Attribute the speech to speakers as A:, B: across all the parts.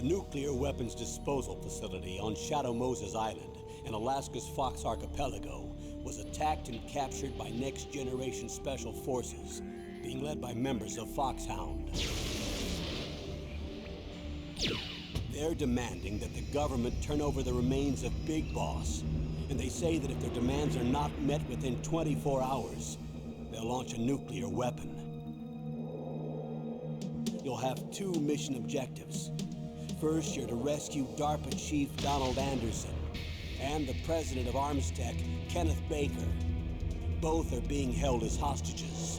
A: nuclear weapons disposal facility on Shadow Moses Island in Alaska's Fox Archipelago was attacked and captured by next-generation special forces, being led by members of Foxhound. They're demanding that the government turn over the remains of Big Boss, and they say that if their demands are not met within 24 hours, they'll launch a nuclear weapon. You'll have two mission objectives. First, you're to rescue DARPA Chief Donald Anderson and the president of Armstech, Kenneth Baker. Both are being held as hostages.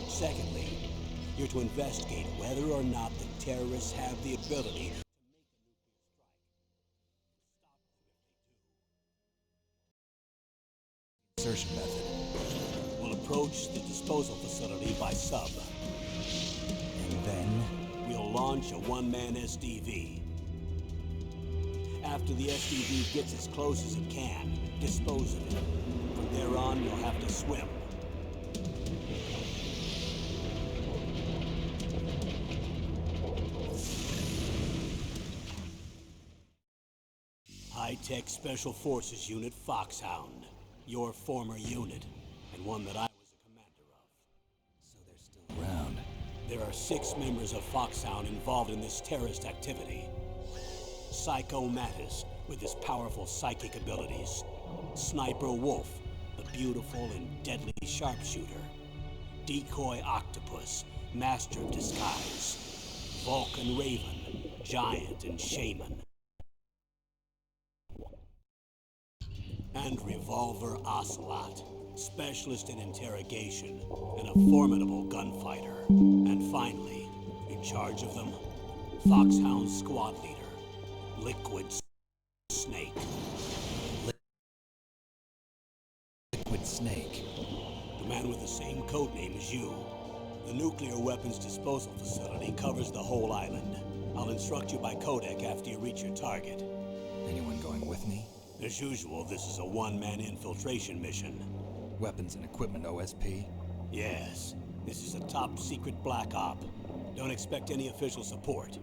A: Secondly, you're to investigate whether or not the terrorists have the ability to make a nuclear strike. Insertion method. We'll approach the disposal facility by sub. And then we'll launch a one-man SDV. After the SDV gets as close as it can, dispose of it. From there on, you'll have to swim. High-tech Special Forces Unit Foxhound. Your former unit, and one that I was a commander of.
B: So they're still around.
A: There are 6 members of Foxhound involved in this terrorist activity. Psycho Mattis, with his powerful psychic abilities. Sniper Wolf, the beautiful and deadly sharpshooter. Decoy Octopus, master of disguise. Vulcan Raven, giant and shaman. And Revolver Ocelot, specialist in interrogation and a formidable gunfighter. And finally, in charge of them, Foxhound squad leader, Liquid Snake.
B: Liquid Snake?
A: The man with the same codename as you. The nuclear weapons disposal facility covers the whole island. I'll instruct you by codec after you reach your target.
B: Anyone going with me?
A: As usual, this is a one-man infiltration mission.
B: Weapons and equipment OSP?
A: Yes. This is a top-secret black op. Don't expect any official support.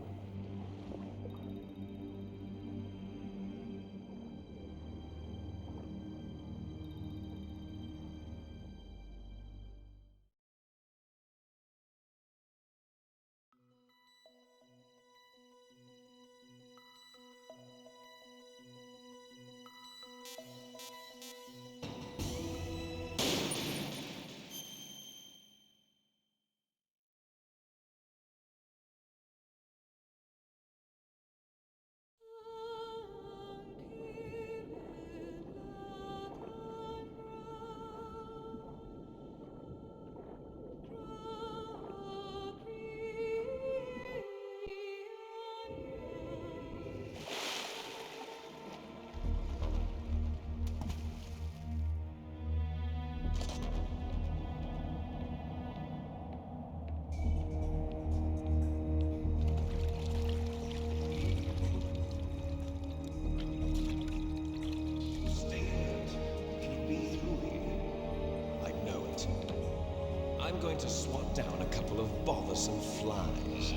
C: I'm going to swat down a couple of bothersome flies.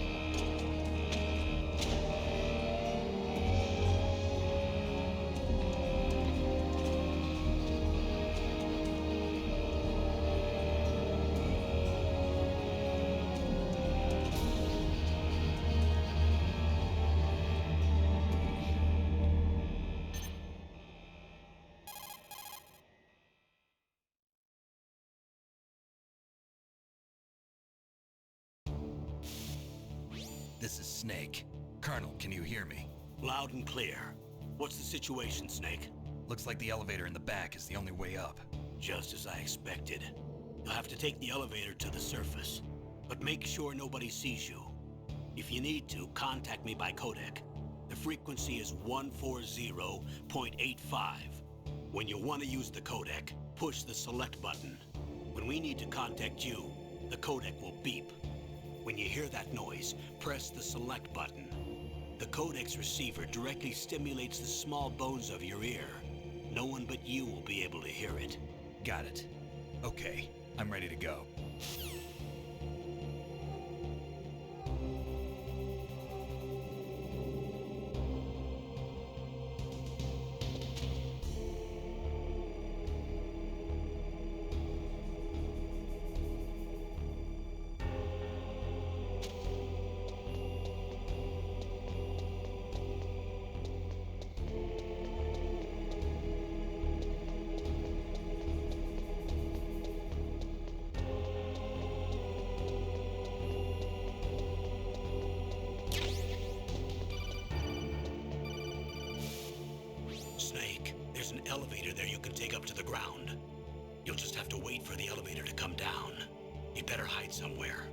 B: This is Snake. Colonel, can you hear me?
A: Loud and clear. What's the situation, Snake?
B: Looks like the elevator in the back is the only way up.
A: Just as I expected. You'll have to take the elevator to the surface, but make sure nobody sees you. If you need to, contact me by codec. The frequency is 140.85. When you want to use the codec, push the select button. When we need to contact you, the codec will beep. When you hear that noise, press the select button. The codec's receiver directly stimulates the small bones of your ear. No one but you will be able to hear it.
B: Got it. Okay, I'm ready to go.
A: elevator there you can take up to the ground. You'll just have to wait for the elevator to come down. You'd better hide somewhere.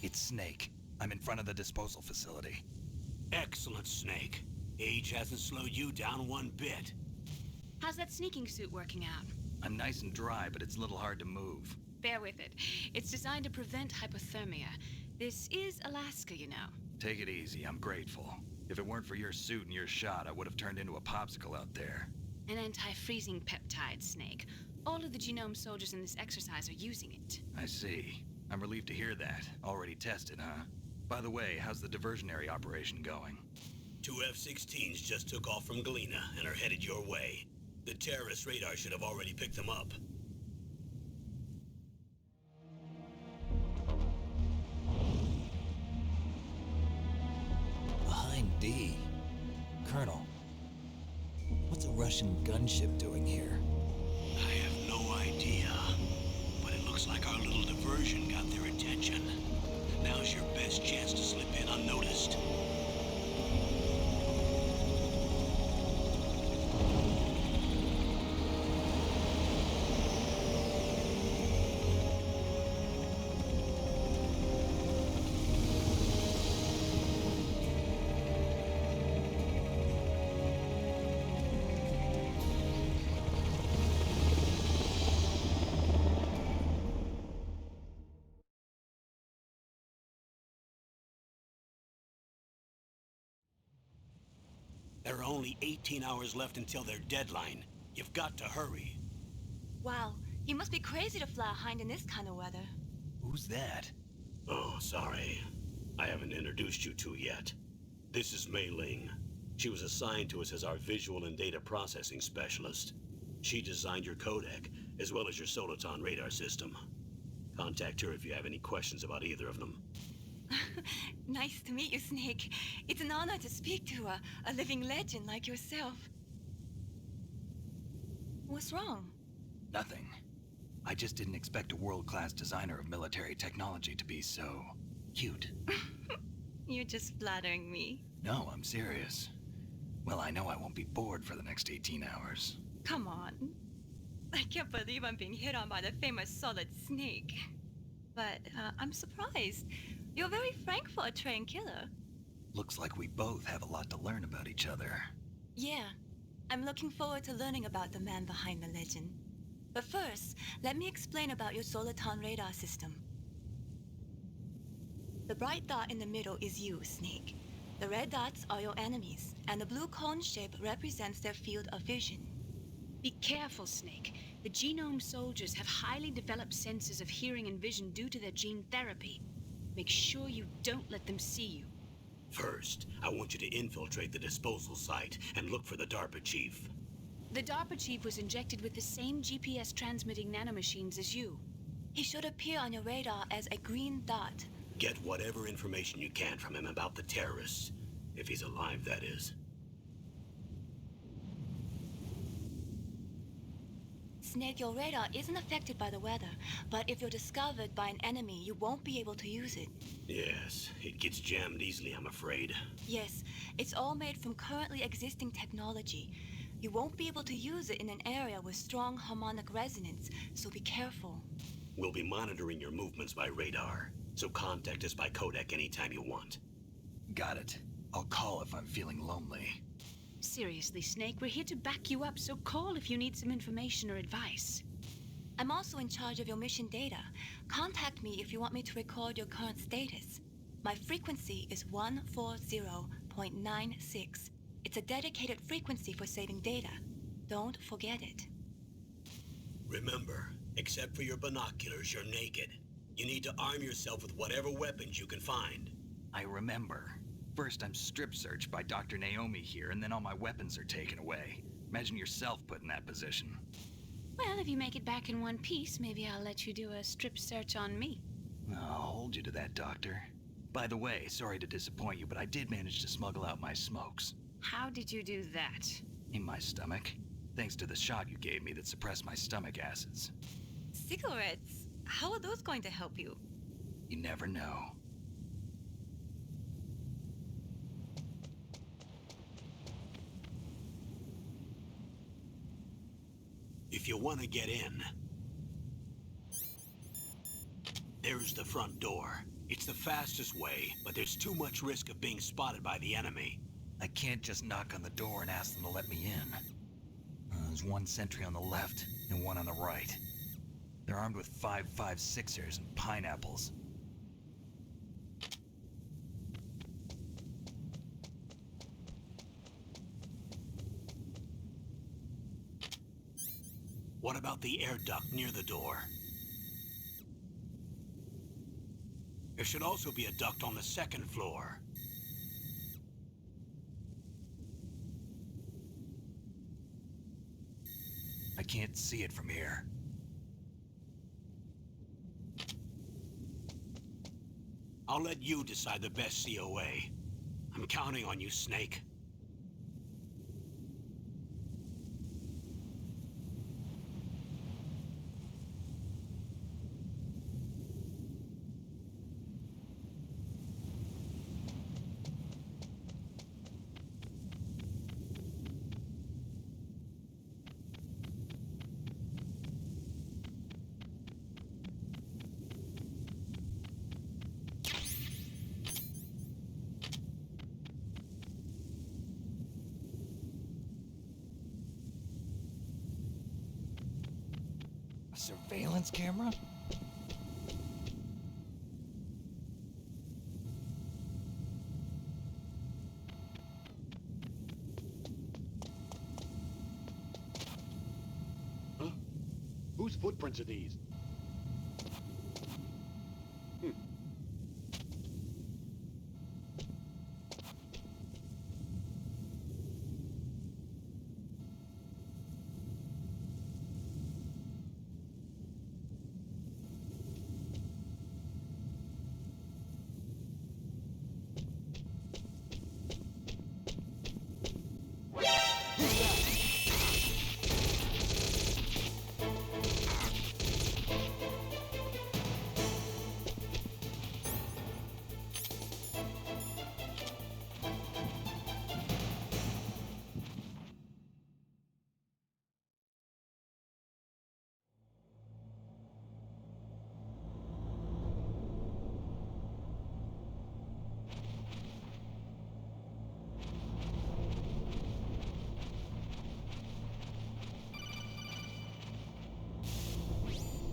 B: It's Snake. I'm in front of the disposal facility.
A: Excellent, Snake. Age hasn't slowed you down one bit.
D: How's that sneaking suit working out?
B: I'm nice and dry, but it's a little hard to move.
D: Bear with it. It's designed to prevent hypothermia. This is Alaska, you know.
B: Take it easy, I'm grateful. If it weren't for your suit and your shot, I would have turned into a popsicle out there.
D: An anti-freezing peptide, Snake. All of the genome soldiers in this exercise are using it.
B: I see. I'm relieved to hear that. Already tested, huh? By the way, how's the diversionary operation going?
A: 2 F-16s just took off from Galena and are headed your way. The terrorist radar should have already picked them up.
E: Behind D. Colonel, what's a Russian gunship doing here?
A: I have no idea, but it looks like our little diversion got their attention. Now's your best chance to slip in unnoticed. There are only 18 hours left until their deadline. You've got to hurry.
F: Wow, you must be crazy to fly behind in this kind of weather.
E: Who's that?
A: Oh, sorry. I haven't introduced you two yet. This is Mei Ling. She was assigned to us as our visual and data processing specialist. She designed your codec, as well as your Soliton radar system. Contact her if you have any questions about either of them.
F: Nice to meet you, Snake. It's an honor to speak to a living legend like yourself. What's wrong?
B: Nothing. I just didn't expect a world-class designer of military technology to be so cute.
F: You're just flattering me.
B: No, I'm serious. Well, I know I won't be bored for the next 18 hours.
F: Come on. I can't believe I'm being hit on by the famous Solid Snake. But I'm surprised. You're very frank for a trained killer.
B: Looks like we both have a lot to learn about each other.
F: Yeah, I'm looking forward to learning about the man behind the legend. But first, let me explain about your Soliton radar system. The bright dot in the middle is you, Snake. The red dots are your enemies, and the blue cone shape represents their field of vision.
D: Be careful, Snake. The genome soldiers have highly developed senses of hearing and vision due to their gene therapy. Make sure you don't let them see you.
A: First, I want you to infiltrate the disposal site and look for the DARPA chief.
D: The DARPA chief was injected with the same GPS transmitting nanomachines as you.
F: He should appear on your radar as a green dot.
A: Get whatever information you can from him about the terrorists. If he's alive, that is.
F: Snake, your radar isn't affected by the weather, but if you're discovered by an enemy, you won't be able to use it.
A: Yes, it gets jammed easily, I'm afraid.
F: Yes, it's all made from currently existing technology. You won't be able to use it in an area with strong harmonic resonance, so be careful.
A: We'll be monitoring your movements by radar, so contact us by codec anytime you want.
B: Got it. I'll call if I'm feeling lonely.
D: Seriously, Snake, we're here to back you up, so call if you need some information or advice.
F: I'm also in charge of your mission data. Contact me if you want me to record your current status. My frequency is 140.96. It's a dedicated frequency for saving data. Don't forget it.
A: Remember, except for your binoculars, you're naked. You need to arm yourself with whatever weapons you can find.
B: I remember. First, I'm strip searched by Dr. Naomi here, and then all my weapons are taken away. Imagine yourself put in that position.
D: Well, if you make it back in one piece, maybe I'll let you do a strip search on me.
B: I'll hold you to that, Doctor. By the way, sorry to disappoint you, but I did manage to smuggle out my smokes.
D: How did you do that?
B: In my stomach. Thanks to the shot you gave me that suppressed my stomach acids.
F: Cigarettes? How are those going to help you?
B: You never know.
A: If you want to get in, there's the front door. It's the fastest way, but there's too much risk of being spotted by the enemy.
B: I can't just knock on the door and ask them to let me in. There's one sentry on the left and one on the right. They're armed with 5.56ers and pineapples.
A: What about the air duct near the door? There should also be a duct on the second floor.
B: I can't see it from here.
A: I'll let you decide the best COA. I'm counting on you, Snake.
E: A surveillance camera?
G: Whose footprints are these?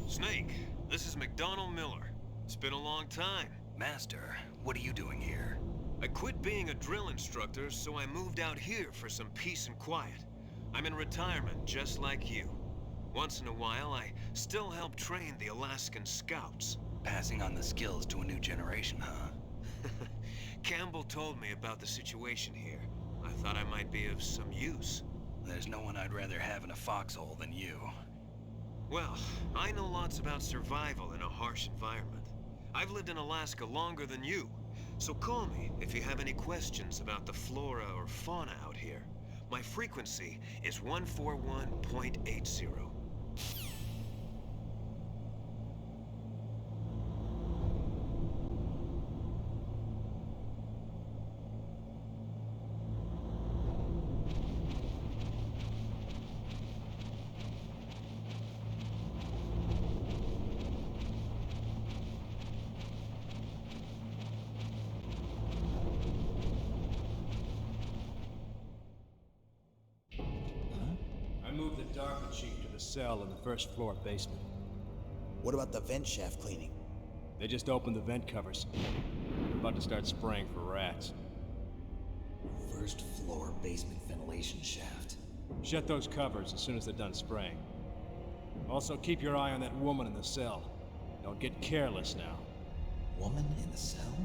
H: Snake, this is McDonald Miller. It's been a long time.
B: Master, what are you doing here?
H: I quit being a drill instructor, so I moved out here for some peace and quiet. I'm in retirement, just like you. Once in a while, I still help train the Alaskan Scouts.
B: Passing on the skills to a new generation, huh?
H: Campbell told me about the situation here. I thought I might be of some use.
B: There's no one I'd rather have in a foxhole than you.
H: Well, I know lots about survival in a harsh environment. I've lived in Alaska longer than you, so call me if you have any questions about the flora or fauna out here. My frequency is 141.80.
I: Moved the Darker Chief to the cell in the first floor basement.
E: What about the vent shaft cleaning?
I: They just opened the vent covers. They're about to start spraying for rats.
E: First floor basement ventilation shaft.
I: Shut those covers as soon as they're done spraying. Also, keep your eye on that woman in the cell. Don't get careless now.
E: Woman in the cell?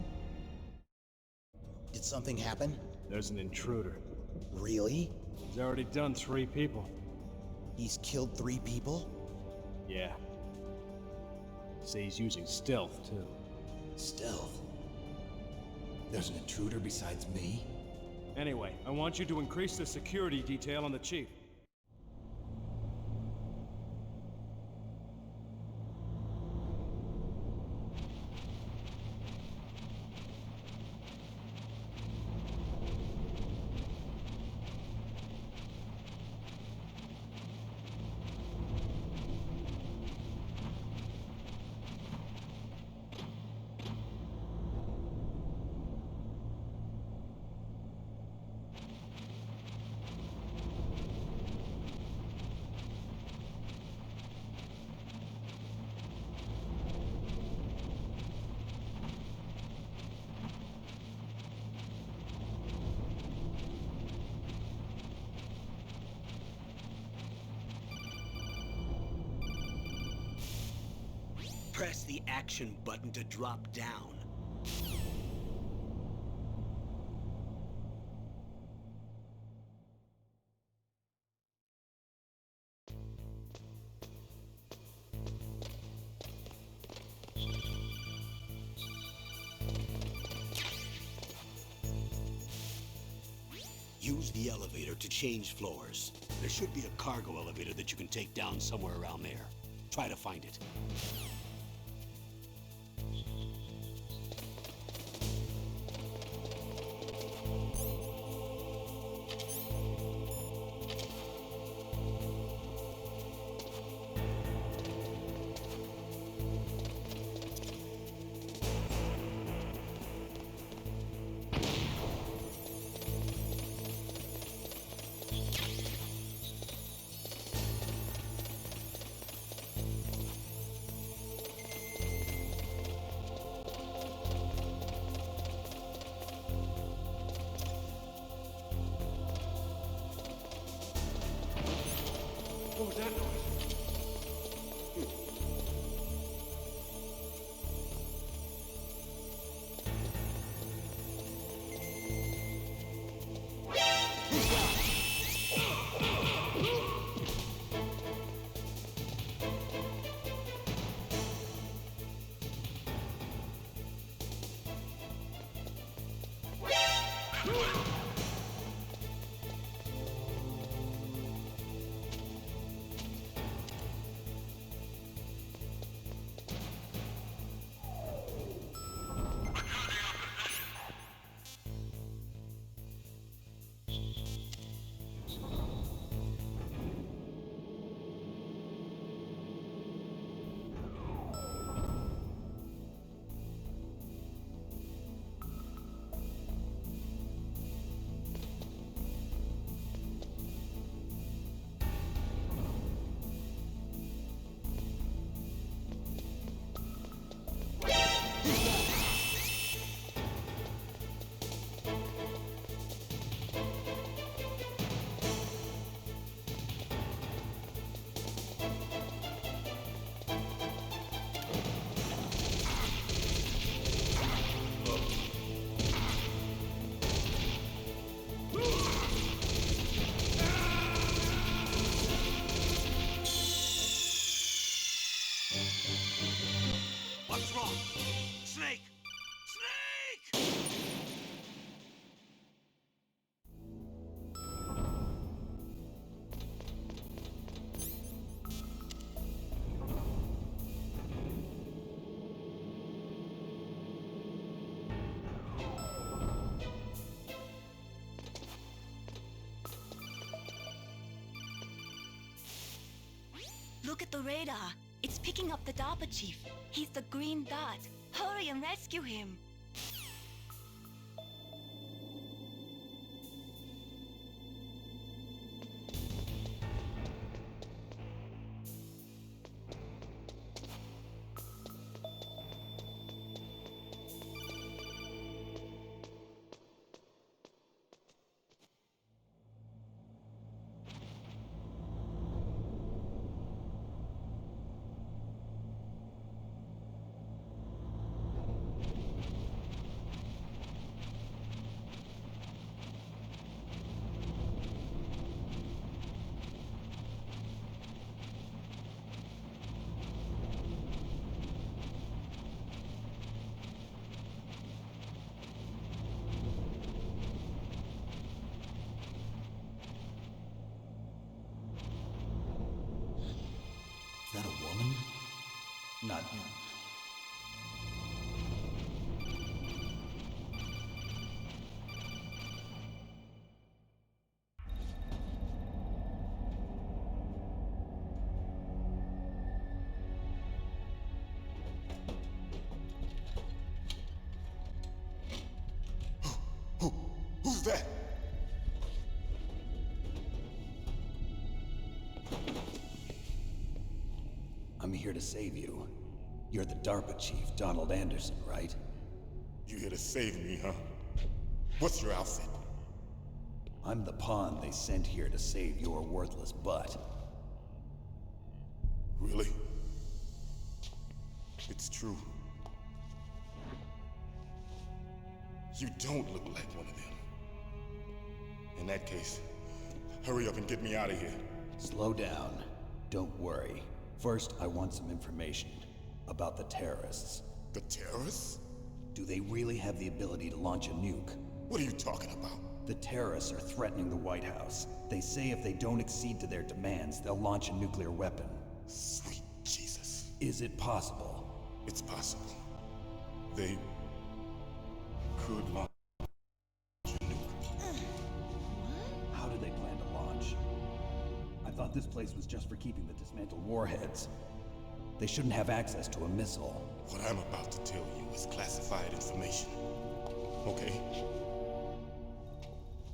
E: Did something happen?
I: There's an intruder.
E: Really?
I: He's already done 3 people.
E: He's killed 3 people?
I: Yeah. Say he's using stealth, too.
E: Stealth? There's an intruder besides me?
I: Anyway, I want you to increase the security detail on the Chief.
A: Press the action button to drop down. Use the elevator to change floors. There should be a cargo elevator that you can take down somewhere around there. Try to find it.
G: What was that noise?
F: Look at the radar. It's picking up the DARPA chief. He's the green dot. Hurry and rescue him.
E: Is that a woman? Not.
G: Who's that?
E: I'm here to save you. You're the DARPA chief, Donald Anderson, right?
G: You here to save me, huh? What's your outfit?
E: I'm the pawn they sent here to save your worthless butt.
G: Really? It's true. You don't look like one of them. In that case, hurry up and get me out of here.
E: Slow down. Don't worry. First, I want some information about the terrorists.
G: The terrorists?
E: Do they really have the ability to launch a nuke?
G: What are you talking about?
E: The terrorists are threatening the White House. They say if they don't accede to their demands, they'll launch a nuclear weapon.
G: Sweet Jesus.
E: Is it possible?
G: It's possible. They could launch a nuke.
E: How do they plan to launch? I thought this place was just for keeping the dismantled warheads. They shouldn't have access to a missile.
G: What I'm about to tell you is classified information. Okay?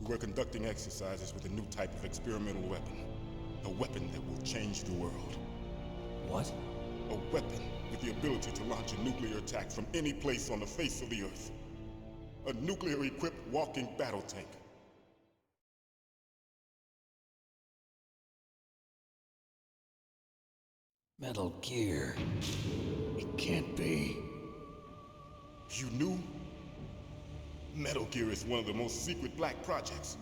G: We were conducting exercises with a new type of experimental weapon. A weapon that will change the world.
E: What?
G: A weapon with the ability to launch a nuclear attack from any place on the face of the Earth. A nuclear-equipped walking battle tank.
E: Metal Gear. It can't be.
G: You knew? Metal Gear is one of the most secret black projects.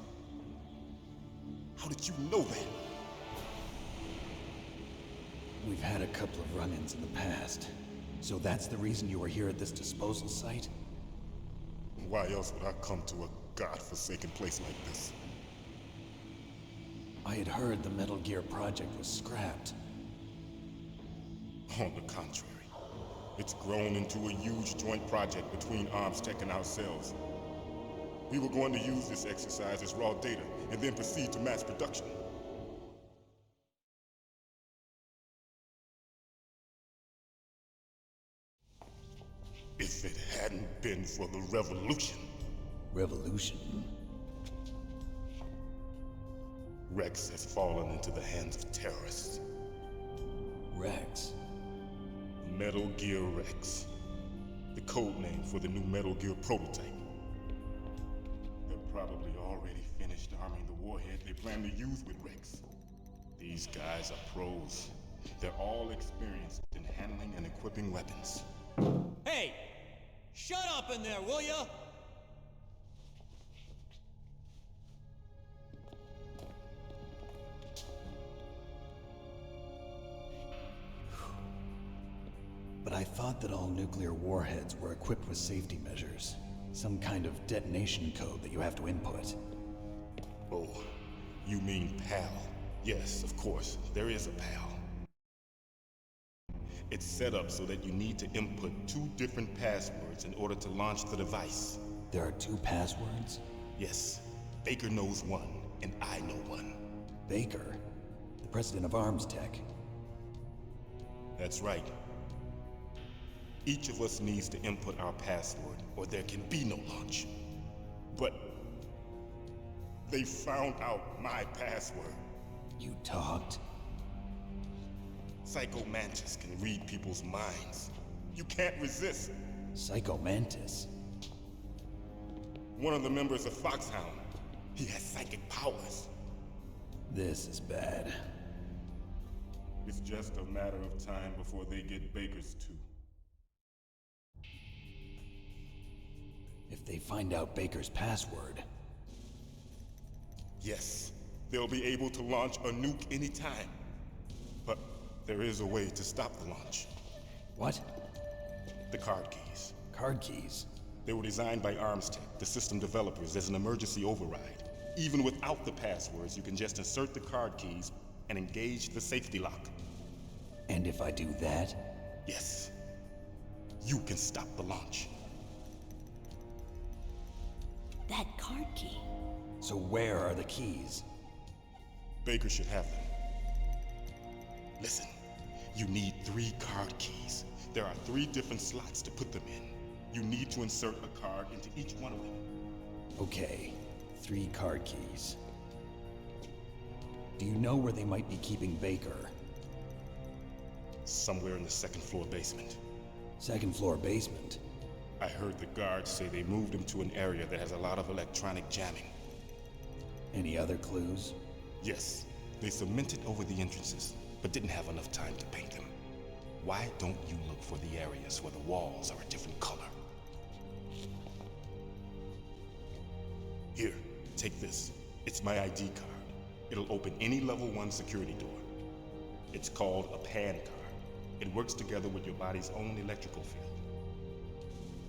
G: How did you know that?
E: We've had a couple of run-ins in the past. So that's the reason you were here at this disposal site?
G: Why else would I come to a godforsaken place like this?
E: I had heard the Metal Gear project was scrapped.
G: On the contrary, it's grown into a huge joint project between ArmsTech and ourselves. We were going to use this exercise as raw data and then proceed to mass production. If it hadn't been for the revolution.
E: Revolution?
G: Rex has fallen into the hands of terrorists.
E: Rex?
G: Metal Gear Rex. The code name for the new Metal Gear prototype. They're probably already finished arming the warhead they plan to use with Rex. These guys are pros. They're all experienced in handling and equipping weapons.
J: Hey! Shut up in there, will ya?
E: But I thought that all nuclear warheads were equipped with safety measures. Some kind of detonation code that you have to input.
G: Oh, you mean PAL? Yes, of course, there is a PAL. It's set up so that you need to input 2 different passwords in order to launch the device.
E: There are 2 passwords?
G: Yes, Baker knows one, and I know one.
E: Baker? The president of ArmsTech?
G: That's right. Each of us needs to input our password, or there can be no launch. But they found out my password.
E: You talked?
G: Psycho Mantis can read people's minds. You can't resist.
E: Psycho Mantis?
G: One of the members of Foxhound. He has psychic powers.
E: This is bad.
G: It's just a matter of time before they get Baker's too.
E: If they find out Baker's password...
G: Yes, they'll be able to launch a nuke anytime. But there is a way to stop the launch.
E: What?
G: The card keys.
E: Card keys?
G: They were designed by Armstech, the system developers, as an emergency override. Even without the passwords, you can just insert the card keys and engage the safety lock.
E: And if I do that?
G: Yes. You can stop the launch.
K: That card key.
E: So where are the keys?
G: Baker should have them. Listen, you need 3 card keys. There are 3 different slots to put them in. You need to insert a card into each one of them.
E: Okay, 3 card keys. Do you know where they might be keeping Baker?
G: Somewhere in the 2nd floor basement.
E: 2nd floor basement?
G: I heard the guards say they moved him to an area that has a lot of electronic jamming.
E: Any other clues?
G: Yes, they cemented over the entrances, but didn't have enough time to paint them. Why don't you look for the areas where the walls are a different color? Here, take this. It's my ID card. It'll open any level 1 security door. It's called a PAN card. It works together with your body's own electrical field.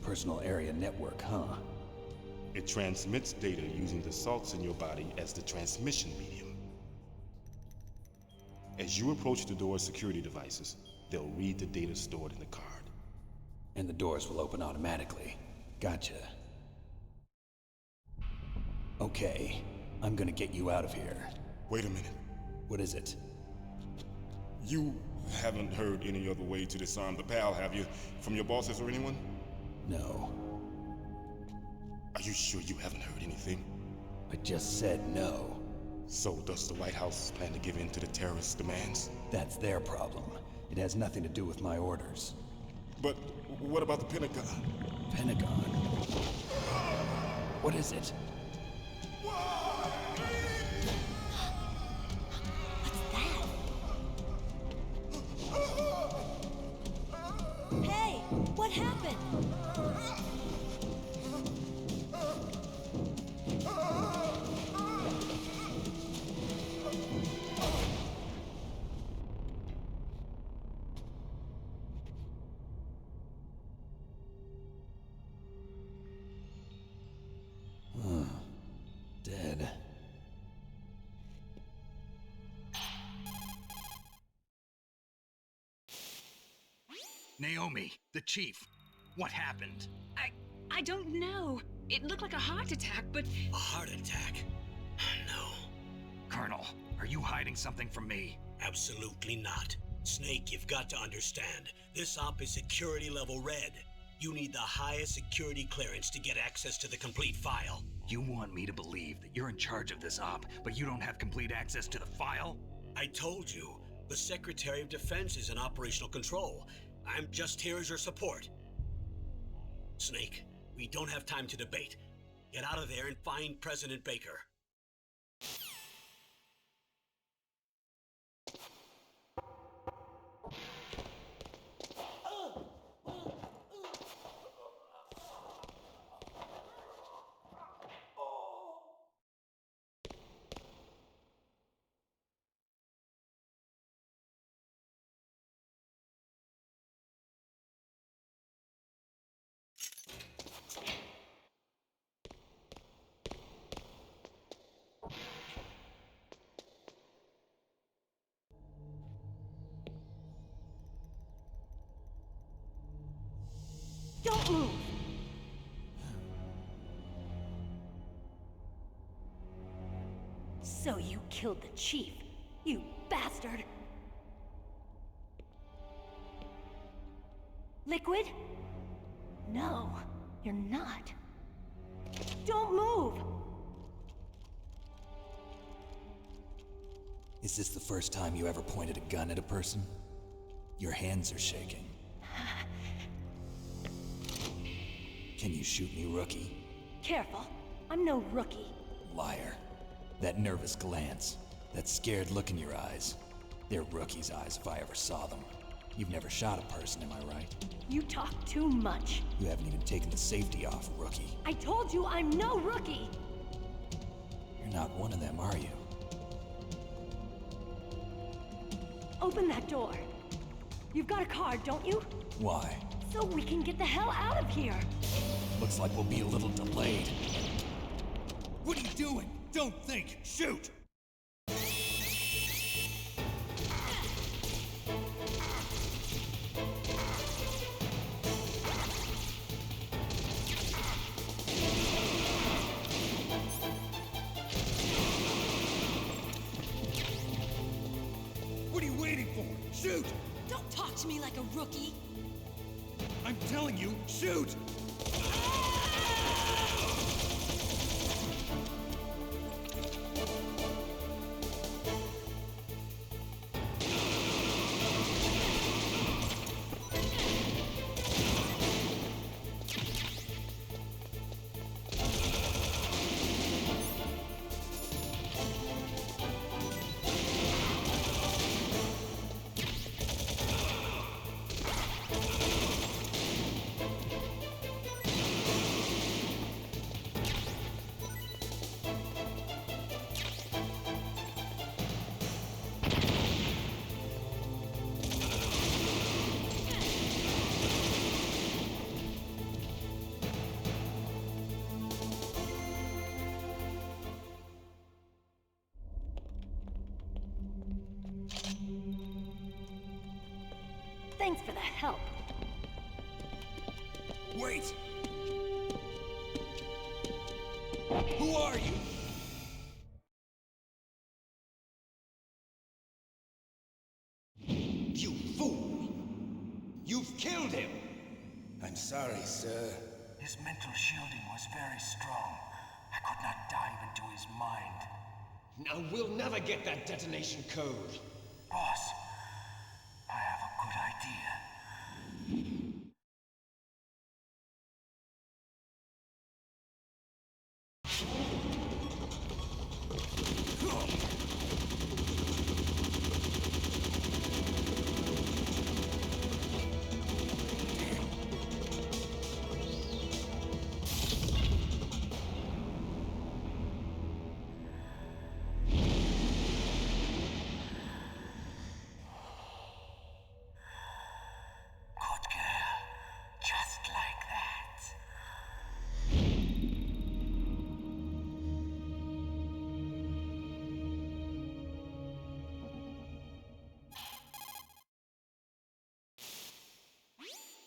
E: Personal area network, huh?
G: It transmits data using the salts in your body as the transmission medium. As you approach the door's security devices, they'll read the data stored in the card.
E: And the doors will open automatically. Gotcha. Okay, I'm gonna get you out of here.
G: Wait a minute.
E: What is it?
G: You haven't heard any other way to disarm the PAL, have you? From your bosses or anyone?
E: No.
G: Are you sure you haven't heard anything?
E: I just said no.
G: So does the White House plan to give in to the terrorists' demands?
E: That's their problem. It has nothing to do with my orders.
G: But what about the Pentagon?
E: Pentagon? What is it?
K: Hey, what happened?
E: Dead.
B: Naomi, the chief. What happened?
D: I don't know. It looked like a heart attack, but...
A: A heart attack? No.
B: Colonel, are you hiding something from me?
A: Absolutely not. Snake, you've got to understand. This op is security level red. You need the highest security clearance to get access to the complete file.
B: You want me to believe that you're in charge of this op, but you don't have complete access to the file?
A: I told you, the Secretary of Defense is in operational control. I'm just here as your support. Snake, we don't have time to debate. Get out of there and find President Baker.
K: Don't move! So you killed the chief, you bastard! Liquid? No, you're not. Don't move!
B: Is this the first time you ever pointed a gun at a person? Your hands are shaking. Can you shoot me, rookie?
K: Careful, I'm no rookie.
B: Liar. That nervous glance, that scared look in your eyes. They're rookie's eyes if I ever saw them. You've never shot a person, am I right?
K: You talk too much.
B: You haven't even taken the safety off, rookie.
K: I told you I'm no rookie!
B: You're not one of them, are you?
K: Open that door. You've got a card, don't you?
B: Why?
K: So we can get the hell out of here.
B: Looks like we'll be a little delayed.
E: What are you doing? Don't think! Shoot! What are you waiting for? Shoot!
K: Don't talk to me like a rookie.
E: I'm telling you, shoot!
K: Thanks for the help.
E: Wait! Who are you? You fool! You've killed him! I'm sorry, sir.
L: His mental shielding was very strong. I could not dive into his mind.
C: Now we'll never get that detonation code.
L: Boss, I have a good idea. Good girl. Just like that.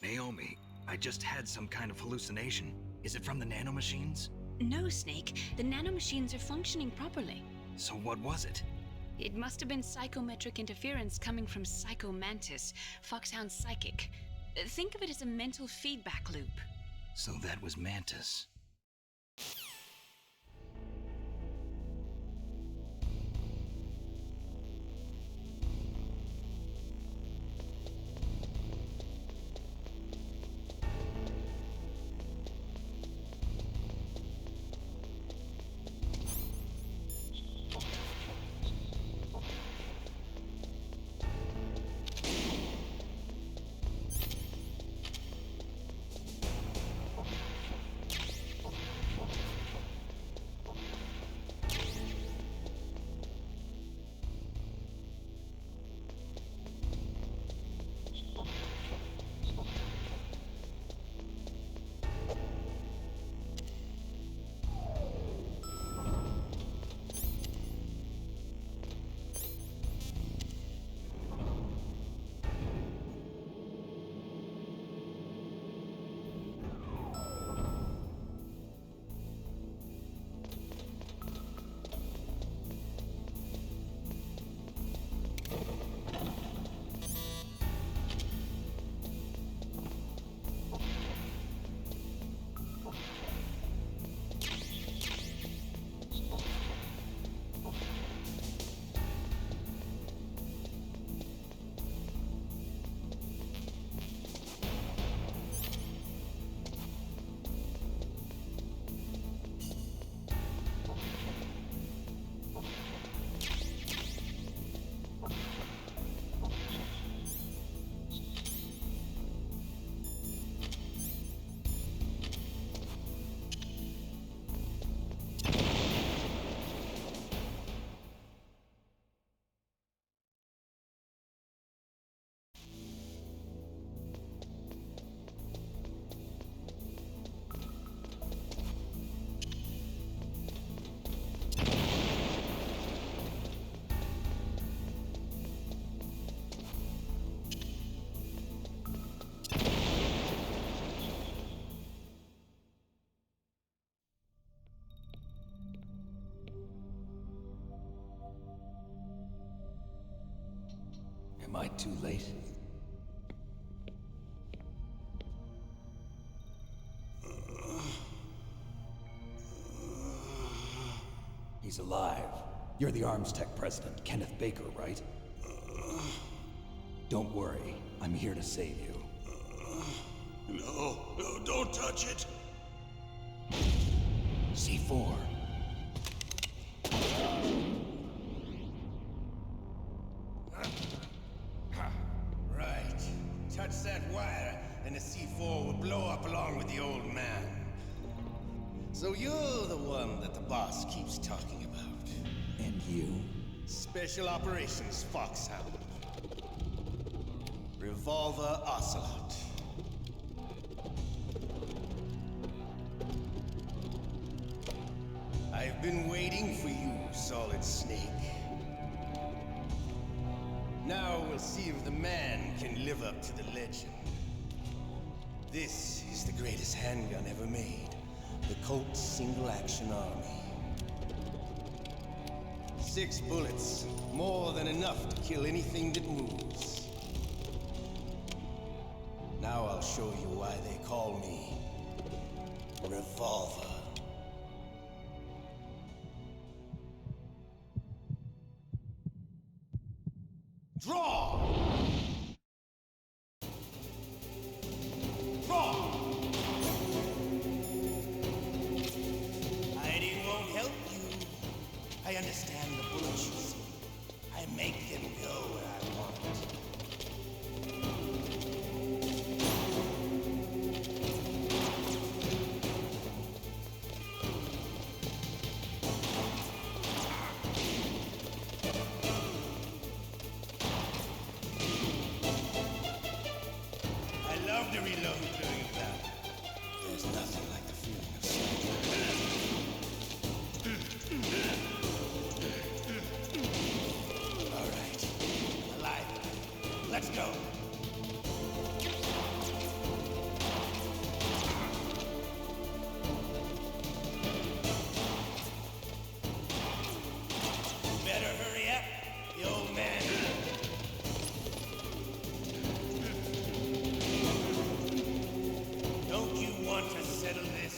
B: Naomi, I just had some kind of hallucination. Is it from the nanomachines?
D: No, Snake. The nanomachines are functioning properly.
B: So what was it?
D: It must have been psychometric interference coming from Psycho Mantis, Foxhound's psychic. Think of it as a mental feedback loop.
B: So that was Mantis.
E: Am I too late? He's alive. You're the Arms Tech president, Kenneth Baker, right? Don't worry. I'm here to save you.
G: No, don't touch it!
E: C4.
M: Right. Touch that wire, and the C4 will blow up along with the old man. So you're the one that the boss keeps talking about.
E: And you?
M: Special Operations Foxhound. Revolver Ocelot. I've been waiting for you, Solid Snake. Now we'll see if the man can live up to the legend. This is the greatest handgun ever made. The Colt Single Action Army. 6 bullets, more than enough to kill anything that moves. Now I'll show you why they call me Revolver. Draw! Draw! Hiding won't help you. I understand the bullets you see. I make them go where I want. I love to reload during battle. There's nothing like the feeling of all right, alive. Let's go. Better hurry up, the old man. Don't you want to settle this?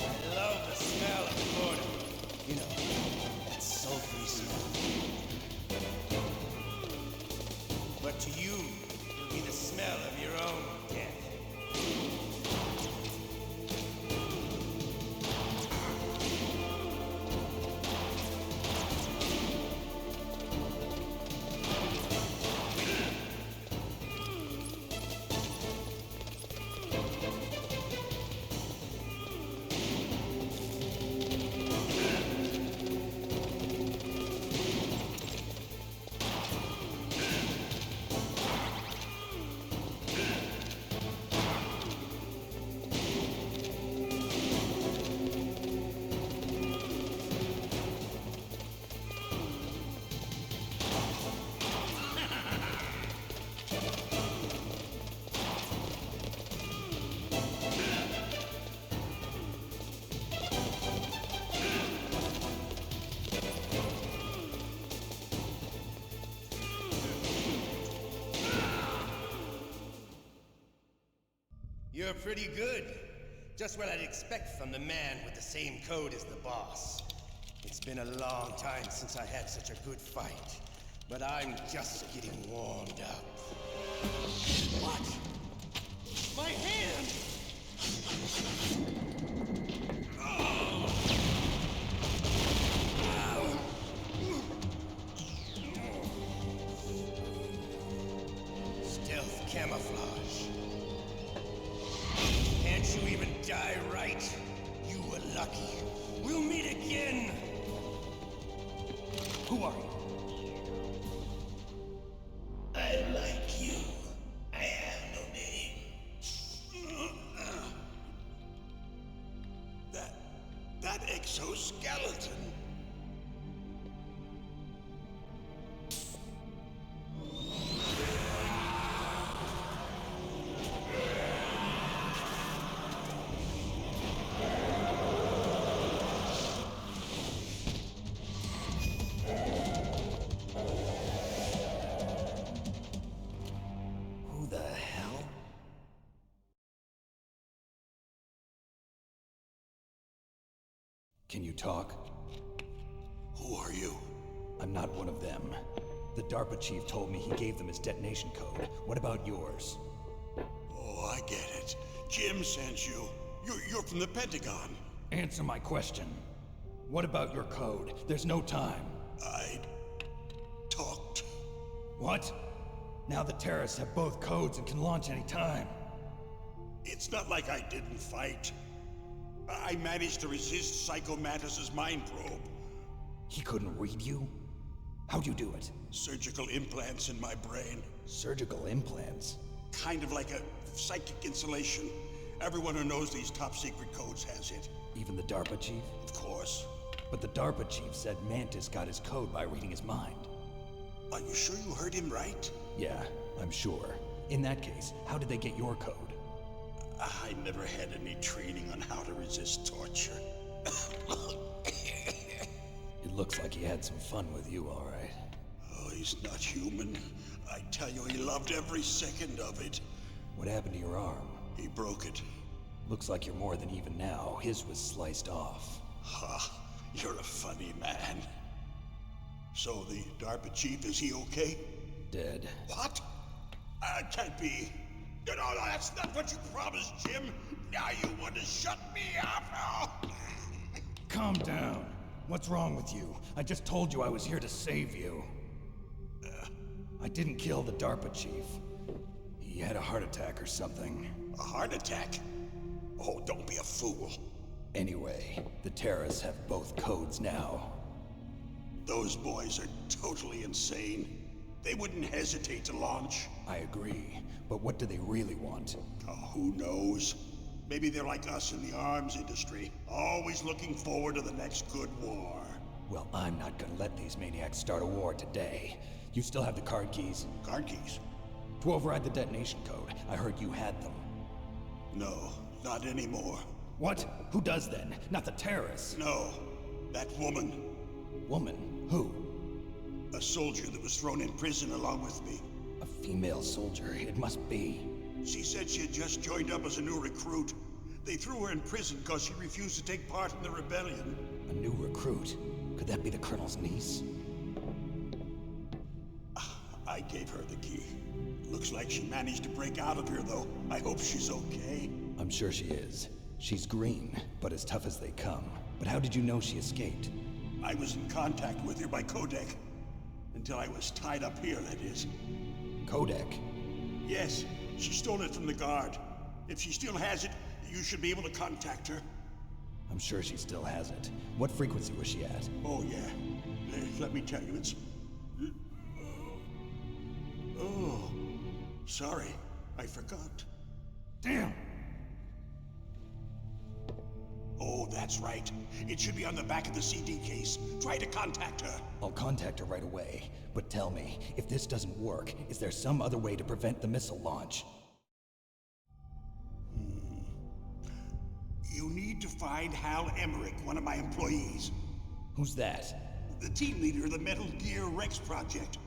M: I love the smell of Florida. You know, that sulfury smell. But to you, it'll be the smell of your own death. You're pretty good. Just what I'd expect from the man with the same code as the boss. It's been a long time since I had such a good fight, but I'm just getting warmed up. What? My hand! Stealth camouflage. Can't you even die right? You were lucky. We'll meet again! Who are you? I like you. I have no name.
N: That exoskeleton.
E: Who the hell? Can you talk?
N: Who are you?
E: I'm not one of them. The DARPA chief told me he gave them his detonation code. What about yours?
N: Oh, I get it. Jim sent you. You're from the Pentagon.
E: Answer my question. What about your code? There's no time.
N: I talked.
E: What? Now the terrorists have both codes and can launch any time.
N: It's not like I didn't fight. I managed to resist Psycho Mattis's mind probe.
E: He couldn't read you? How'd you do it?
N: Surgical implants in my brain.
E: Surgical implants?
N: Kind of like a psychic insulation. Everyone who knows these top secret codes has it.
E: Even the DARPA chief?
N: Of course.
E: But the DARPA chief said Mantis got his code by reading his mind.
N: Are you sure you heard him right?
E: Yeah, I'm sure. In that case, how did they get your code?
N: I never had any training on how to resist torture.
E: It looks like he had some fun with you, all right.
N: Oh, he's not human. I tell you, he loved every second of it.
E: What happened to your arm?
N: He broke it.
E: Looks like you're more than even now. His was sliced off.
N: Ha, you're a funny man. So the DARPA chief, is he okay?
E: Dead.
N: What? Can't be. No, that's not what you promised, Jim. Now you want to shut me up? Oh.
E: Calm down. What's wrong with you? I just told you I was here to save you. I didn't kill the DARPA chief. He had a heart attack or something.
N: A heart attack? Oh, don't be a fool.
E: Anyway, the terrorists have both codes now.
N: Those boys are totally insane. They wouldn't hesitate to launch.
E: I agree, but what do they really want?
N: Oh, who knows? Maybe they're like us in the arms industry, always looking forward to the next good war.
E: Well, I'm not gonna let these maniacs start a war today. You still have the card keys?
N: Card keys?
E: To override the detonation code. I heard you had them.
N: No, not anymore.
E: What? Who does then? Not the terrorists?
N: No, that woman.
E: Woman? Who?
N: A soldier that was thrown in prison along with me.
E: A female soldier, it must be.
N: She said she had just joined up as a new recruit. They threw her in prison because she refused to take part in the rebellion.
E: A new recruit? Could that be the Colonel's niece?
N: I gave her the key. Looks like she managed to break out of here, though. I hope she's okay.
E: I'm sure she is. She's green, but as tough as they come. But how did you know she escaped?
N: I was in contact with her by codec. Until I was tied up here, that is.
E: Codec?
N: Yes, she stole it from the guard. If she still has it, you should be able to contact her.
E: I'm sure she still has it. What frequency was she at?
N: Oh, yeah. Let me tell you, it's... Oh, sorry. I forgot.
E: Damn!
N: Oh, that's right. It should be on the back of the CD case. Try to contact her.
E: I'll contact her right away. But tell me, if this doesn't work, is there some other way to prevent the missile launch?
N: You need to find Hal Emmerich, one of my employees.
E: Who's that?
N: The team leader of the Metal Gear Rex project.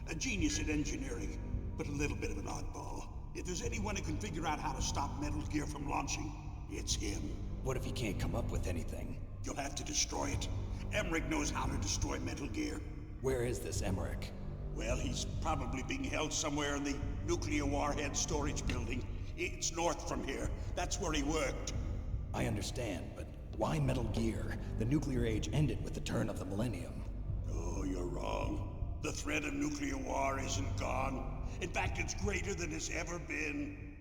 N: A genius at engineering, but a little bit of an oddball. If there's anyone who can figure out how to stop Metal Gear from launching, it's him.
E: What if he can't come up with anything?
N: You'll have to destroy it. Emmerich knows how to destroy Metal Gear.
E: Where is this Emmerich?
N: Well, he's probably being held somewhere in the nuclear warhead storage building. It's north from here. That's where he worked.
E: I understand, but why Metal Gear? The nuclear age ended with the turn of the millennium.
N: Oh, you're wrong. The threat of nuclear war isn't gone. In fact, it's greater than it's ever been.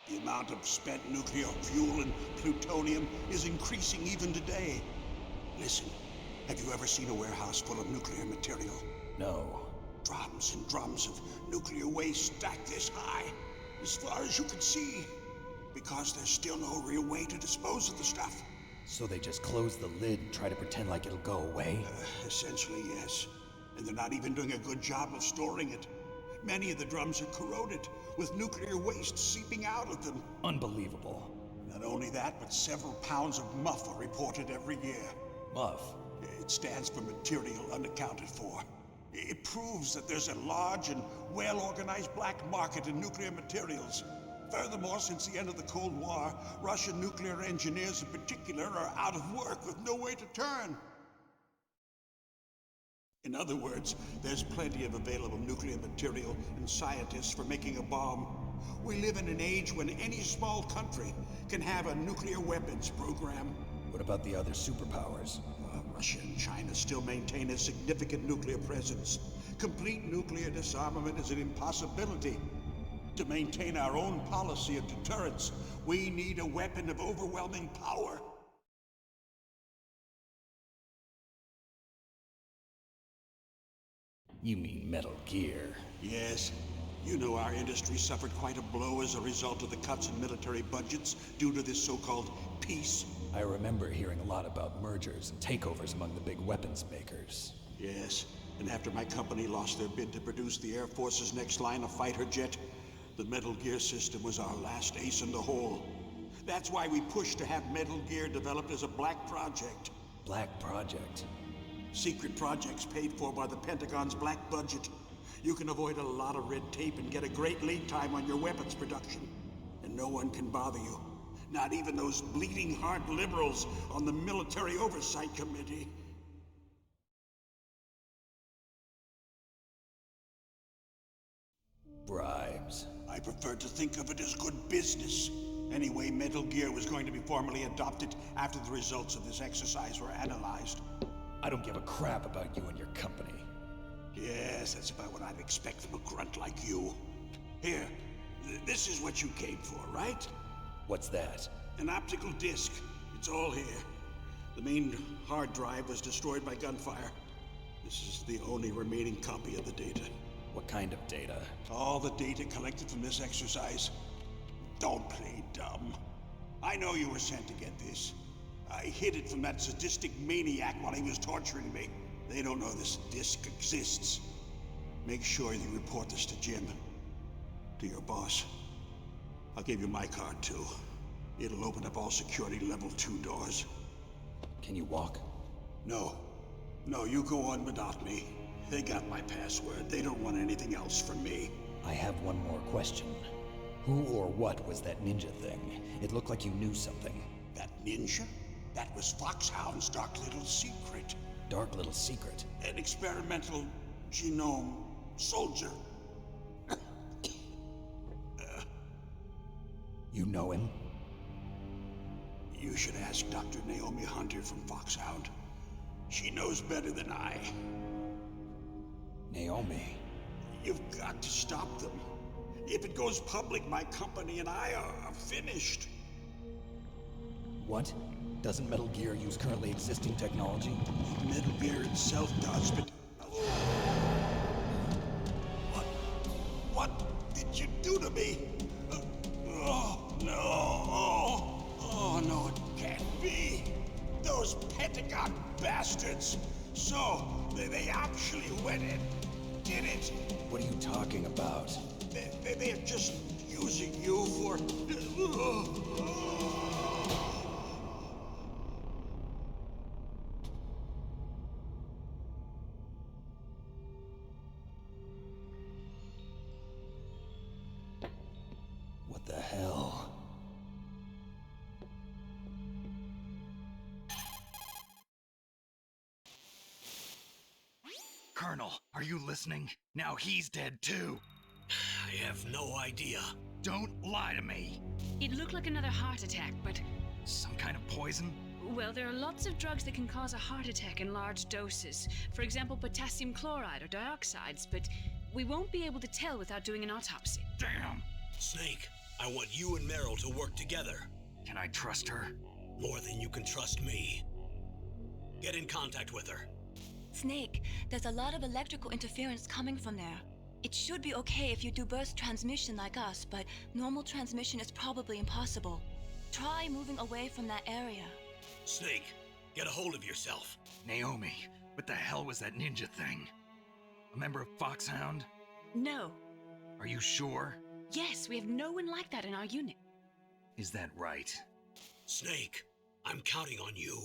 N: The amount of spent nuclear fuel and plutonium is increasing even today. Listen, have you ever seen a warehouse full of nuclear material?
E: No.
N: Drums and drums of nuclear waste stacked this high, as far as you can see. Because there's still no real way to dispose of the stuff.
E: So they just close the lid and try to pretend like it'll go away?
N: Essentially, yes. And they're not even doing a good job of storing it. Many of the drums are corroded, with nuclear waste seeping out of them.
E: Unbelievable.
N: Not only that, but several pounds of muff are reported every year.
E: Muff?
N: It stands for material unaccounted for. It proves that there's a large and well-organized black market in nuclear materials. Furthermore, since the end of the Cold War, Russian nuclear engineers in particular are out of work with no way to turn. In other words, there's plenty of available nuclear material and scientists for making a bomb. We live in an age when any small country can have a nuclear weapons program.
E: What about the other superpowers?
N: Russia and China still maintain a significant nuclear presence. Complete nuclear disarmament is an impossibility. To maintain our own policy of deterrence, we need a weapon of overwhelming power.
E: You mean Metal Gear?
N: Yes. You know our industry suffered quite a blow as a result of the cuts in military budgets due to this so-called peace.
E: I remember hearing a lot about mergers and takeovers among the big weapons makers.
N: Yes, and after my company lost their bid to produce the Air Force's next line of fighter jet, the Metal Gear system was our last ace in the hole. That's why we pushed to have Metal Gear developed as a black project.
E: Black project?
N: Secret projects paid for by the Pentagon's black budget. You can avoid a lot of red tape and get a great lead time on your weapons production. And no one can bother you. Not even those bleeding heart liberals on the Military Oversight Committee.
E: Bribes.
N: I prefer to think of it as good business. Anyway, Metal Gear was going to be formally adopted after the results of this exercise were analyzed.
E: I don't give a crap about you and your company.
N: Yes, that's about what I'd expect from a grunt like you. Here, this is what you came for, right?
E: What's that?
N: An optical disc. It's all here. The main hard drive was destroyed by gunfire. This is the only remaining copy of the data.
E: What kind of data?
N: All the data collected from this exercise. Don't play dumb. I know you were sent to get this. I hid it from that sadistic maniac while he was torturing me. They don't know this disc exists. Make sure you report this to Jim. To your boss. I'll give you my card too. It'll open up all security level 2 doors.
E: Can you walk?
N: No. No, you go on without me. They got my password. They don't want anything else from me.
E: I have one more question. Who or what was that ninja thing? It looked like you knew something.
N: That ninja? That was Foxhound's dark little secret.
E: Dark little secret?
N: An experimental genome soldier.
E: You know him?
N: You should ask Dr. Naomi Hunter from Foxhound. She knows better than I.
E: Naomi?
N: You've got to stop them. If it goes public, my company and I are finished.
E: What? Doesn't Metal Gear use currently existing technology?
N: Metal Gear itself does, but... What did you do to me? Oh, no. Oh, no, it can't be. Those Pentagon bastards. So, they actually went and did it.
E: What are you talking about?
N: They're just using you for...
E: What the hell?
B: Colonel, are you listening? Now he's dead too.
A: I have no idea.
B: Don't lie to me.
D: It looked like another heart attack, but...
B: Some kind of poison?
D: Well, there are lots of drugs that can cause a heart attack in large doses. For example, potassium chloride or dioxides, but we won't be able to tell without doing an autopsy.
B: Damn!
A: Snake, I want you and Meryl to work together.
B: Can I trust her?
A: More than you can trust me. Get in contact with her.
F: Snake, there's a lot of electrical interference coming from there. It should be okay if you do burst transmission like us, but normal transmission is probably impossible. Try moving away from that area.
A: Snake, get a hold of yourself.
B: Naomi, what the hell was that ninja thing? A member of Foxhound?
D: No.
B: Are you sure?
D: Yes, we have no one like that in our unit.
B: Is that right?
A: Snake, I'm counting on you.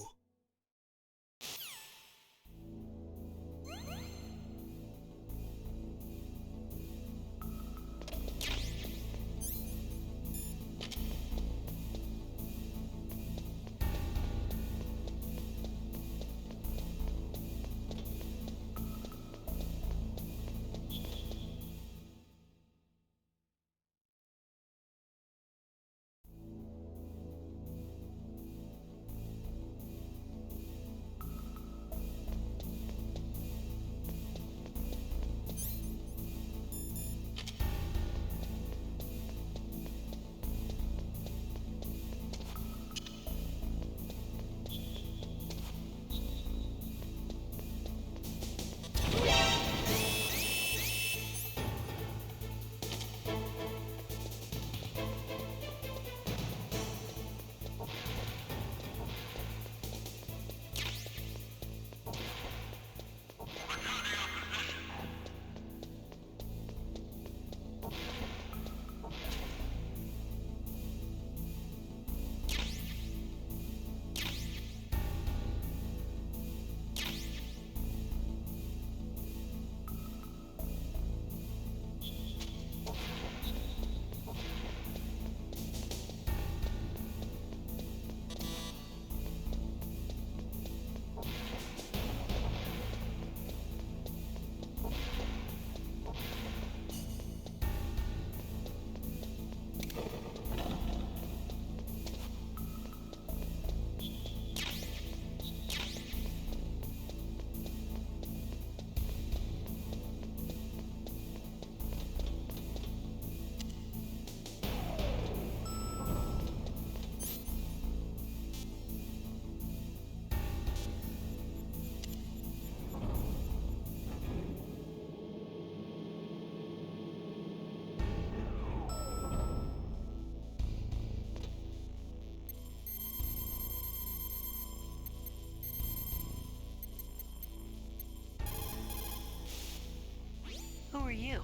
F: Who are you?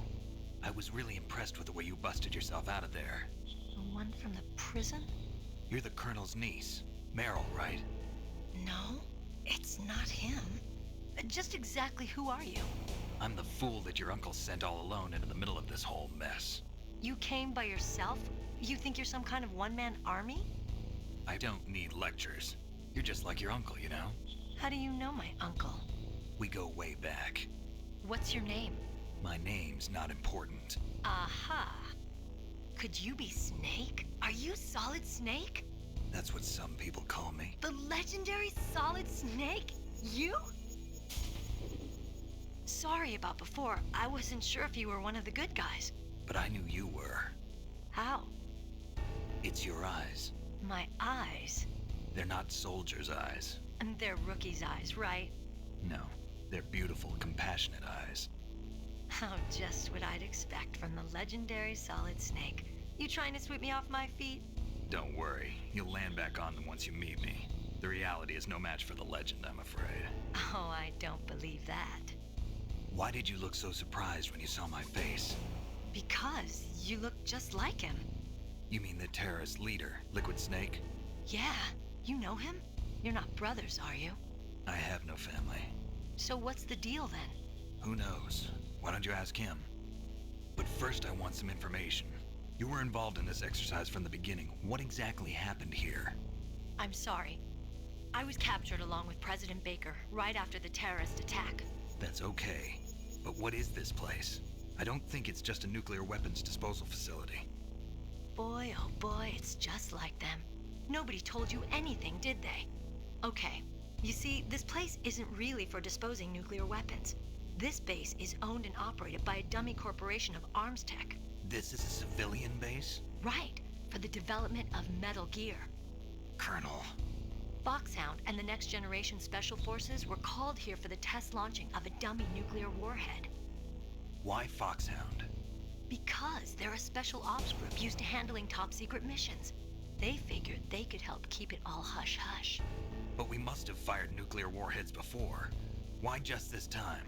B: I was really impressed with the way you busted yourself out of there.
F: The one from the prison?
B: You're the Colonel's niece, Meryl, right?
F: No, it's not him. Just exactly who are you?
B: I'm the fool that your uncle sent all alone into the middle of this whole mess.
F: You came by yourself? You think you're some kind of one-man army?
B: I don't need lectures. You're just like your uncle, you know?
F: How do you know my uncle?
B: We go way back.
F: What's your name?
B: My name's not important.
F: Aha. Could you be Snake? Are you Solid Snake?
B: That's what some people call me.
F: The legendary Solid Snake? You? Sorry about before. I wasn't sure if you were one of the good guys.
B: But I knew you were.
F: How?
B: It's your eyes.
F: My eyes?
B: They're not soldiers' eyes.
F: And they're rookies' eyes, right?
B: No, they're beautiful, compassionate eyes.
F: Oh, just what I'd expect from the legendary Solid Snake. You trying to sweep me off my feet?
B: Don't worry, you'll land back on them once you meet me. The reality is no match for the legend, I'm afraid.
F: Oh, I don't believe that.
B: Why did you look so surprised when you saw my face?
F: Because you look just like him.
B: You mean the terrorist leader, Liquid Snake?
F: Yeah, you know him? You're not brothers, are you?
B: I have no family.
F: So what's the deal then?
B: Who knows? Why don't you ask him? But first I want some information. You were involved in this exercise from the beginning. What exactly happened here?
F: I'm sorry. I was captured along with President Baker right after the terrorist attack.
B: That's okay. But what is this place? I don't think it's just a nuclear weapons disposal facility.
F: Boy, oh boy, it's just like them. Nobody told you anything, did they? Okay, you see, this place isn't really for disposing nuclear weapons. This base is owned and operated by a dummy corporation of arms tech.
B: This is a civilian base?
F: Right, for the development of Metal Gear.
B: Colonel.
F: Foxhound and the Next Generation Special Forces were called here for the test launching of a dummy nuclear warhead.
B: Why Foxhound?
F: Because they're a special ops group used to handling top-secret missions. They figured they could help keep it all hush-hush.
B: But we must have fired nuclear warheads before. Why just this time?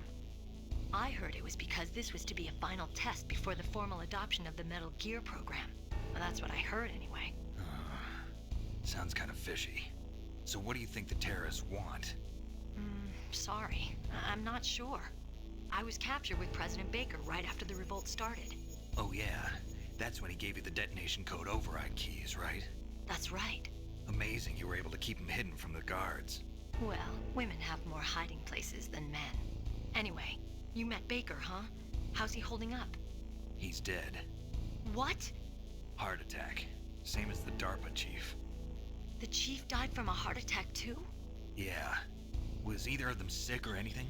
F: I heard it was because this was to be a final test before the formal adoption of the Metal Gear program. Well, that's what I heard anyway.
B: Sounds kind of fishy. So what do you think the terrorists want?
F: Sorry. I'm not sure. I was captured with President Baker right after the revolt started.
B: Oh yeah, that's when he gave you the detonation code override keys, right?
F: That's right.
B: Amazing you were able to keep him hidden from the guards.
F: Well, women have more hiding places than men. Anyway, you met Baker, huh? How's he holding up?
B: He's dead.
F: What?
B: Heart attack. Same as the DARPA chief.
F: The chief died from a heart attack too?
B: Yeah. Was either of them sick or anything?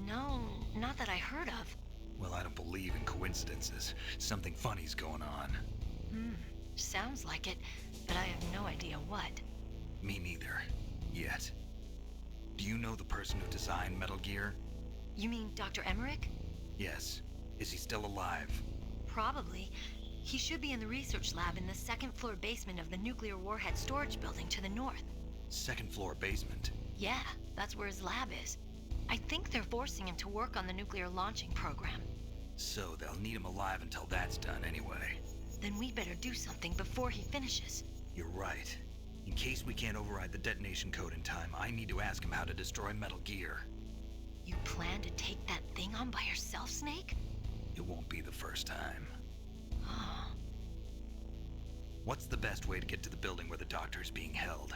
F: No, not that I heard of.
B: Well, I don't believe in coincidences. Something funny's going on.
F: Sounds like it, but I have no idea what.
B: Me neither. Yet. Do you know the person who designed Metal Gear?
F: You mean Dr. Emmerich?
B: Yes. Is he still alive?
F: Probably. He should be in the research lab in the second-floor basement of the nuclear warhead storage building to the north.
B: Second-floor basement?
F: Yeah, that's where his lab is. I think they're forcing him to work on the nuclear launching program.
B: So they'll need him alive until that's done anyway.
F: Then we better do something before he finishes.
B: You're right. In case we can't override the detonation code in time, I need to ask him how to destroy Metal Gear.
F: You plan to take that thing on by yourself, Snake?
B: It won't be the first time. What's the best way to get to the building where the doctor's being held?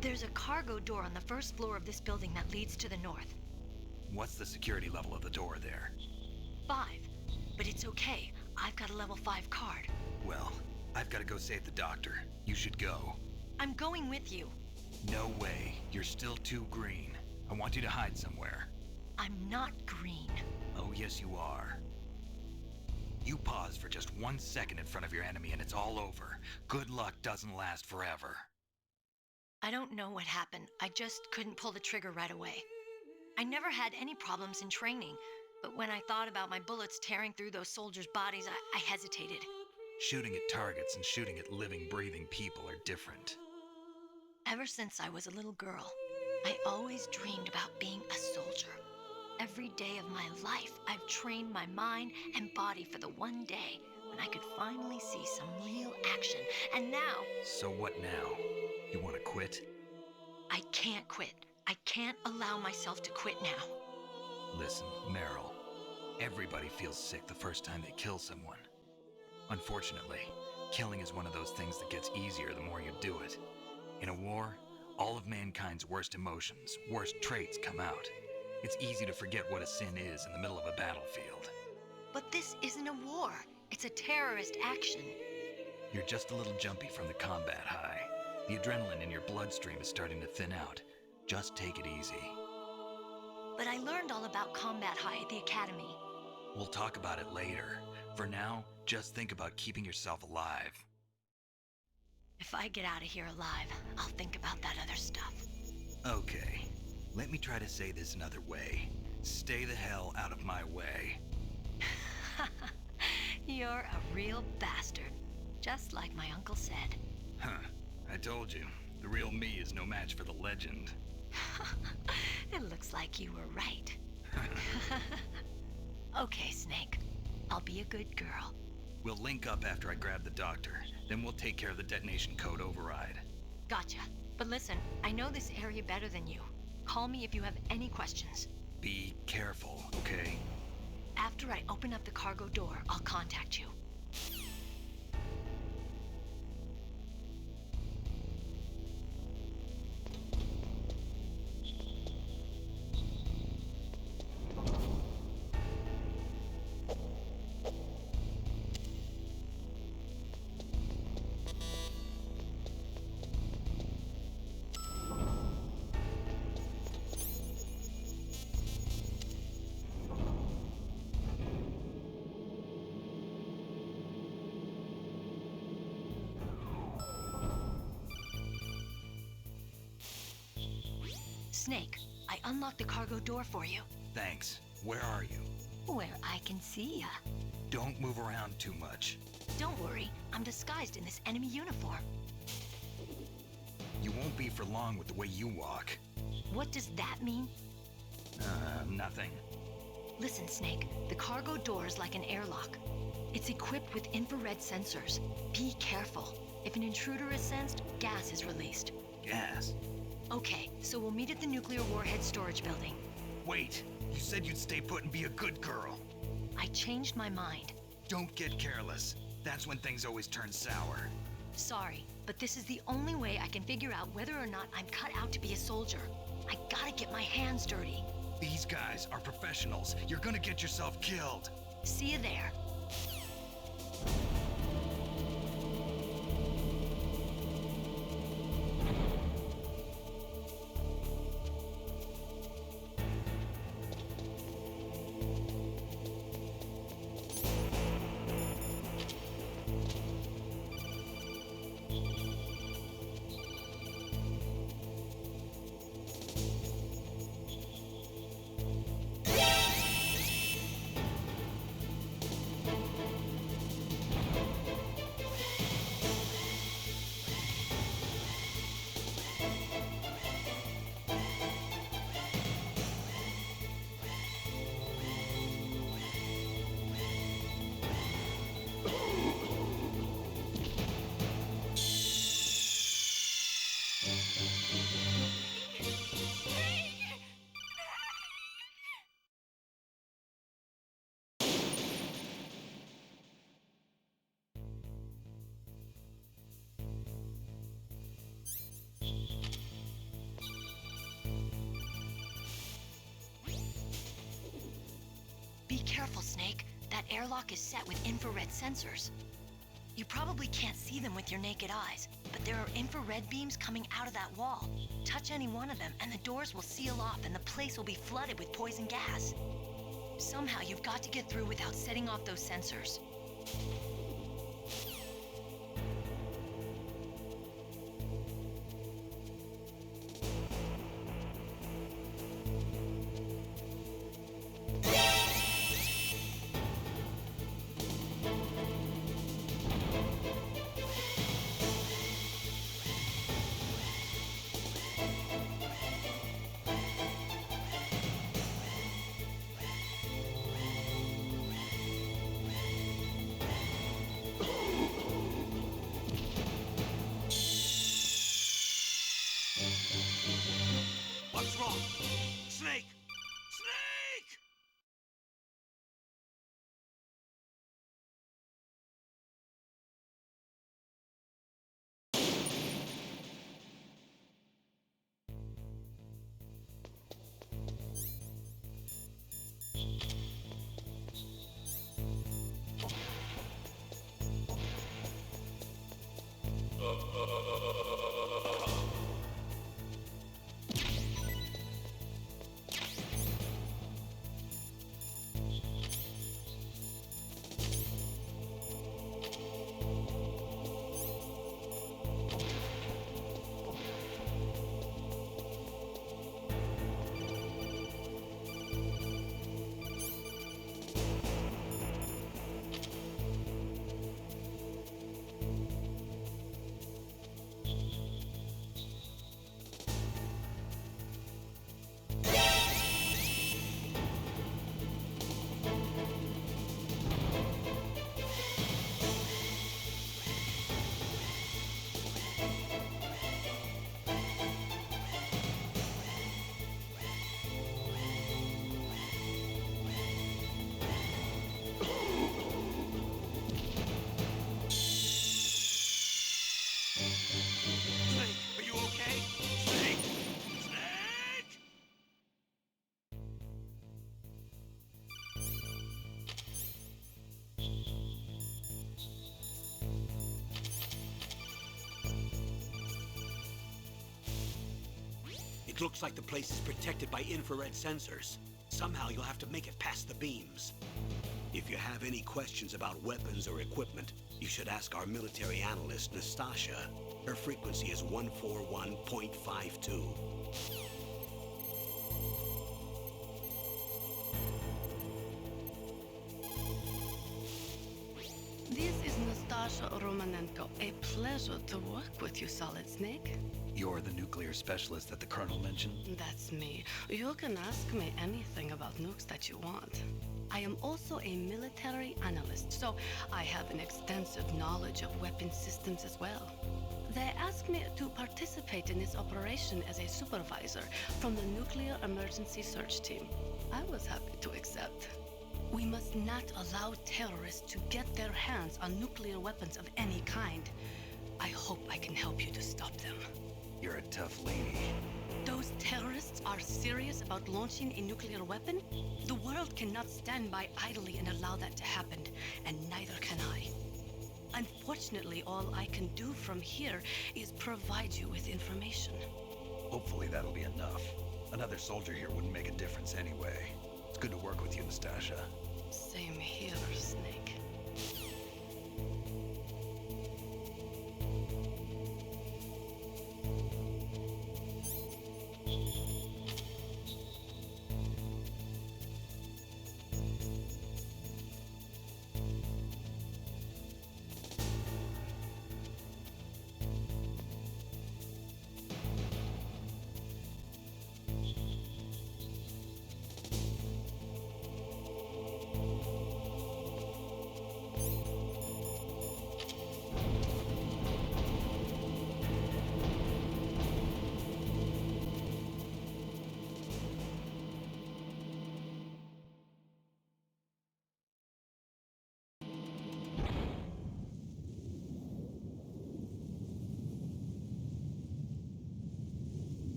F: There's a cargo door on the first floor of this building that leads to the north.
B: What's the security level of the door there?
F: 5. But it's okay. I've got a level 5 card.
B: Well, I've got to go save the doctor. You should go.
F: I'm going with you.
B: No way. You're still too green. I want you to hide somewhere.
F: I'm not green.
B: Oh, yes, you are. You pause for just 1 second in front of your enemy and it's all over. Good luck doesn't last forever.
F: I don't know what happened. I just couldn't pull the trigger right away. I never had any problems in training, but when I thought about my bullets tearing through those soldiers' bodies, I hesitated.
B: Shooting at targets and shooting at living, breathing people are different.
F: Ever since I was a little girl, I always dreamed about being a soldier. Every day of my life, I've trained my mind and body for the one day when I could finally see some real action. And now...
B: So what now? You want to quit?
F: I can't quit. I can't allow myself to quit now.
B: Listen, Meryl. Everybody feels sick the first time they kill someone. Unfortunately, killing is one of those things that gets easier the more you do it. In a war, all of mankind's worst emotions, worst traits come out. It's easy to forget what a sin is in the middle of a battlefield.
F: But this isn't a war. It's a terrorist action.
B: You're just a little jumpy from the combat high. The adrenaline in your bloodstream is starting to thin out. Just take it easy.
F: But I learned all about combat high at the academy.
B: We'll talk about it later. For now, just think about keeping yourself alive.
F: If I get out of here alive, I'll think about that other stuff.
B: Okay. Let me try to say this another way. Stay the hell out of my way.
F: You're a real bastard. Just like my uncle said.
B: Huh. I told you. The real me is no match for the legend.
F: It looks like you were right. Okay, Snake. I'll be a good girl.
B: We'll link up after I grab the doctor. Then we'll take care of the detonation code override.
F: Gotcha. But listen, I know this area better than you. Call me if you have any questions.
B: Be careful, okay?
F: After I open up the cargo door, I'll contact you. Snake, I unlocked the cargo door for you.
B: Thanks. Where are you?
F: Where I can see ya.
B: Don't move around too much.
F: Don't worry, I'm disguised in this enemy uniform.
B: You won't be for long with the way you walk.
F: What does that mean?
B: Nothing.
F: Listen, Snake, the cargo door is like an airlock. It's equipped with infrared sensors. Be careful. If an intruder is sensed, gas is released.
B: Gas?
F: Okay, so we'll meet at the nuclear warhead storage building.
B: Wait, you said you'd stay put and be a good girl.
F: I changed my mind.
B: Don't get careless. That's when things always turn sour.
F: Sorry, but this is the only way I can figure out whether or not I'm cut out to be a soldier. I gotta get my hands dirty.
B: These guys are professionals. You're gonna get yourself killed.
F: See you there. Be careful, Snake. That airlock is set with infrared sensors. You probably can't see them with your naked eyes, but there are infrared beams coming out of that wall. Touch any one of them, and the doors will seal off, and the place will be flooded with poison gas. Somehow, you've got to get through without setting off those sensors.
A: What's wrong? Snake! Snake! Snake, are you okay? Snake! Snake! It looks like the place is protected by infrared sensors. Somehow you'll have to make it past the beams. If you have any questions about weapons or equipment, you should ask our military analyst, Nastasha. Her frequency is 141.52.
O: Sasha Romanenko. A pleasure to work with you, Solid Snake.
B: You're the nuclear specialist that the Colonel mentioned?
O: That's me. You can ask me anything about nukes that you want. I am also a military analyst, so I have an extensive knowledge of weapon systems as well. They asked me to participate in this operation as a supervisor from the Nuclear Emergency Search Team. I was happy to accept. We must not allow terrorists to get their hands on nuclear weapons of any kind. I hope I can help you to stop them.
B: You're a tough lady.
O: Those terrorists are serious about launching a nuclear weapon? The world cannot stand by idly and allow that to happen, and neither can I. Unfortunately, all I can do from here is provide you with information.
B: Hopefully that'll be enough. Another soldier here wouldn't make a difference anyway. It's good to work with you, Nastasha.
O: Same here, Snake.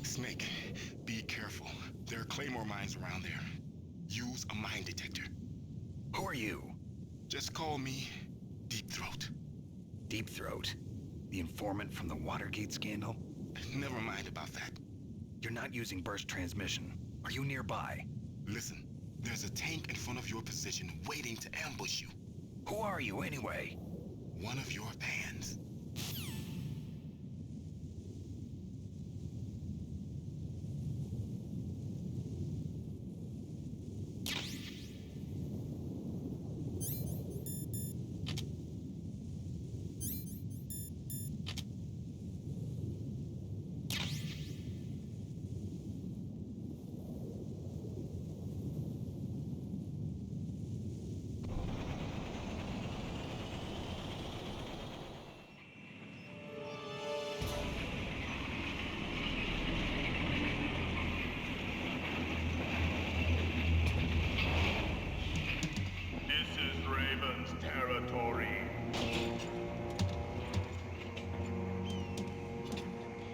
G: Snake, be careful. There are claymore mines around there. Use a mine detector.
B: Who are you?
G: Just call me Deep Throat.
B: Deep Throat? The informant from the Watergate scandal?
G: Never mind about that.
B: You're not using burst transmission. Are you nearby?
G: Listen, there's a tank in front of your position waiting to ambush you.
B: Who are you anyway?
G: One of your fans.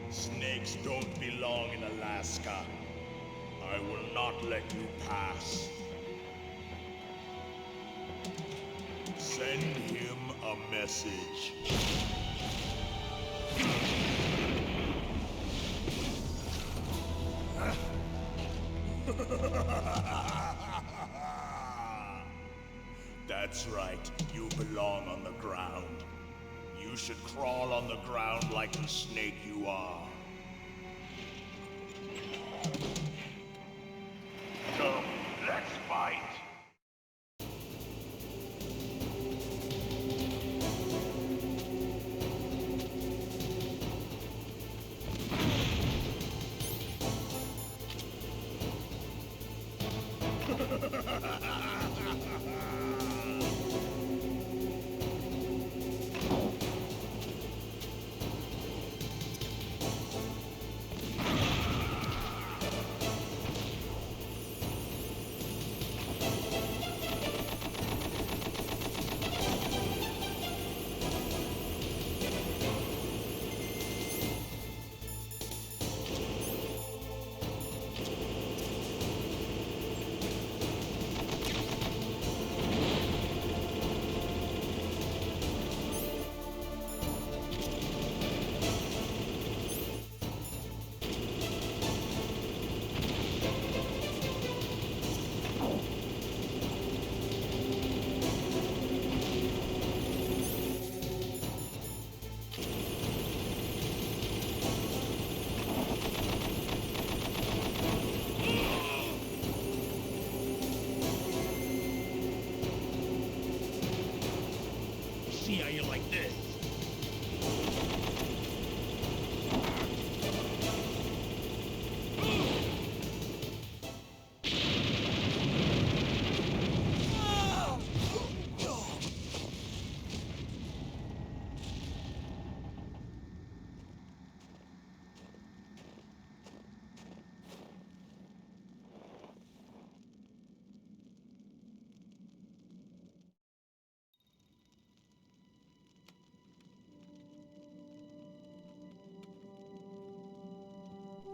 P: Snakes don't belong in Alaska. I will not let you pass. Send him a message. That's right, you belong on the ground. You should crawl on the ground like the snake you are. Come, let's fight!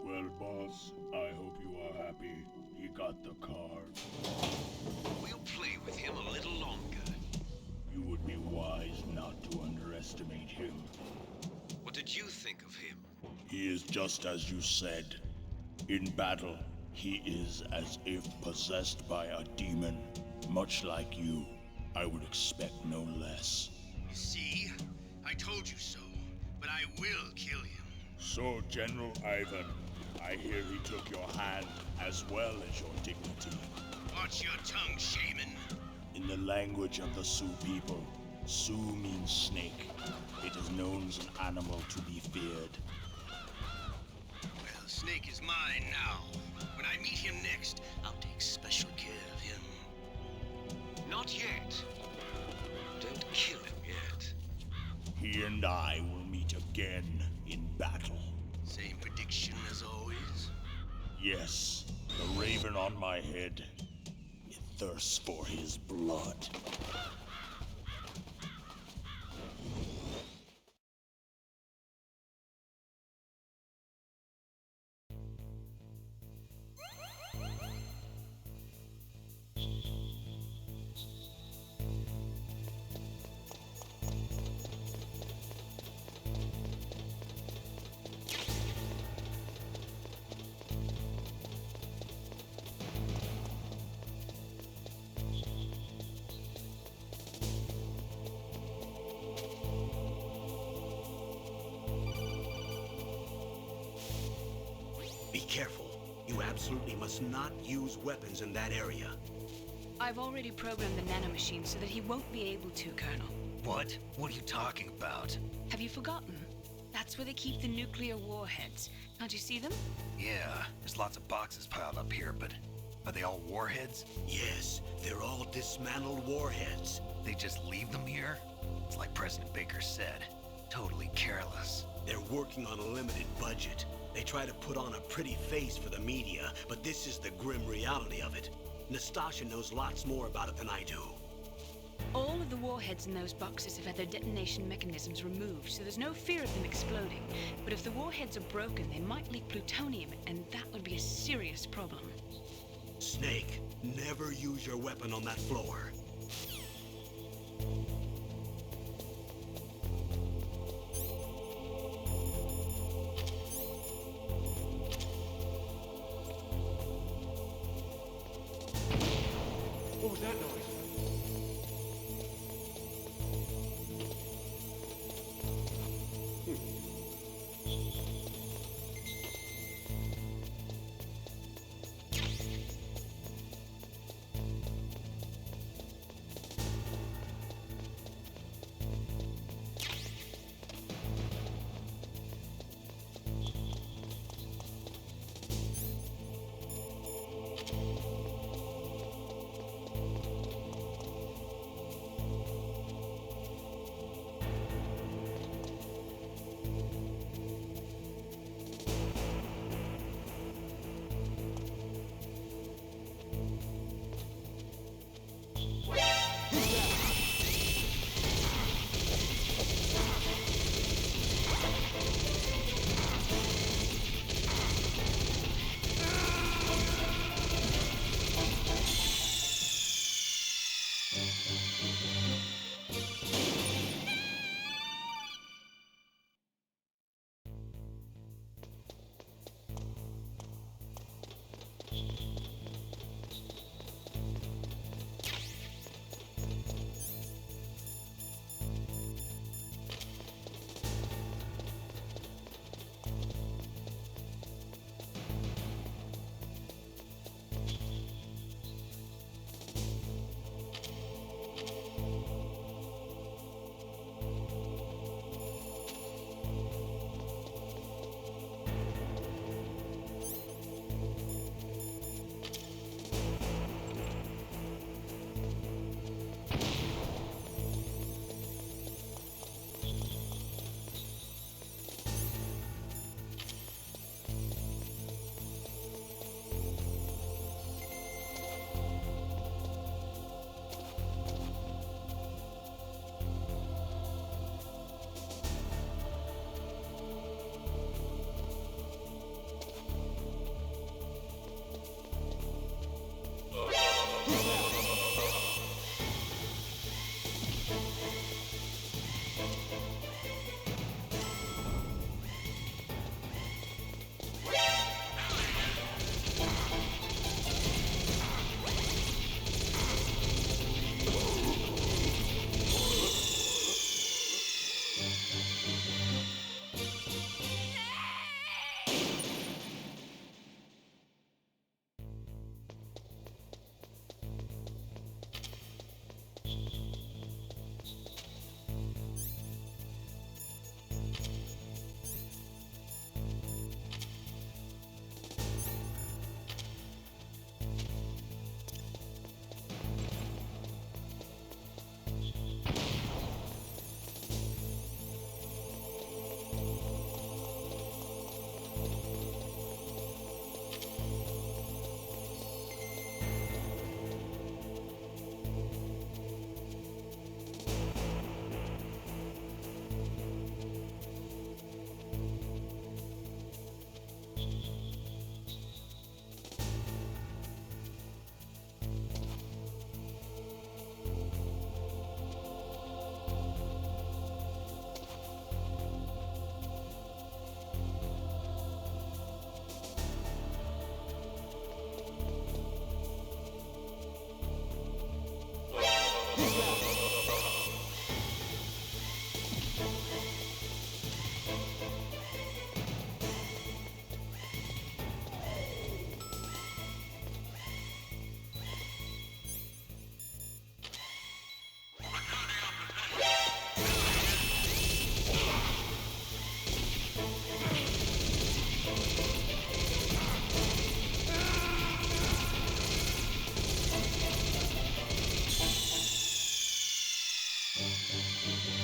P: Well, boss, I hope you are happy. He got the card.
H: We'll play with him a little longer.
P: You would be wise not to underestimate him.
H: What did you think of him?
P: He is just as you said. In battle, he is as if possessed by a demon. Much like you, I would expect no less.
M: See? I told you so, but I will kill him.
P: So, General Ivan, I hear he took your hand as well as your dignity.
M: Watch your tongue, shaman.
P: In the language of the Sioux people, Sioux means snake. It is known as an animal to be feared.
M: Well, Snake is mine now. When I meet him next, I'll take special care of him.
H: Not yet. Don't kill him yet.
P: He and I will meet again in battle.
M: Same prediction as always?
P: Yes, the raven on my head. It thirsts for his blood.
A: Be careful. You absolutely must not use weapons in that area.
D: I've already programmed the nanomachine so that he won't be able to, Colonel.
B: What? What are you talking about?
D: Have you forgotten? That's where they keep the nuclear warheads. Can't you see them?
B: Yeah, there's lots of boxes piled up here, but are they all warheads?
A: Yes, they're all dismantled warheads.
B: They just leave them here? It's like President Baker said. Totally careless.
A: They're working on a limited budget. They try to put on a pretty face for the media, but this is the grim reality of it. Nastasha knows lots more about it than I do.
D: All of the warheads in those boxes have had their detonation mechanisms removed, so there's no fear of them exploding. But if the warheads are broken, they might leak plutonium, and that would be a serious problem.
A: Snake, never use your weapon on that floor.
J: What was that noise?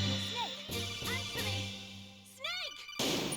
Q: Snake! Answer me! Snake!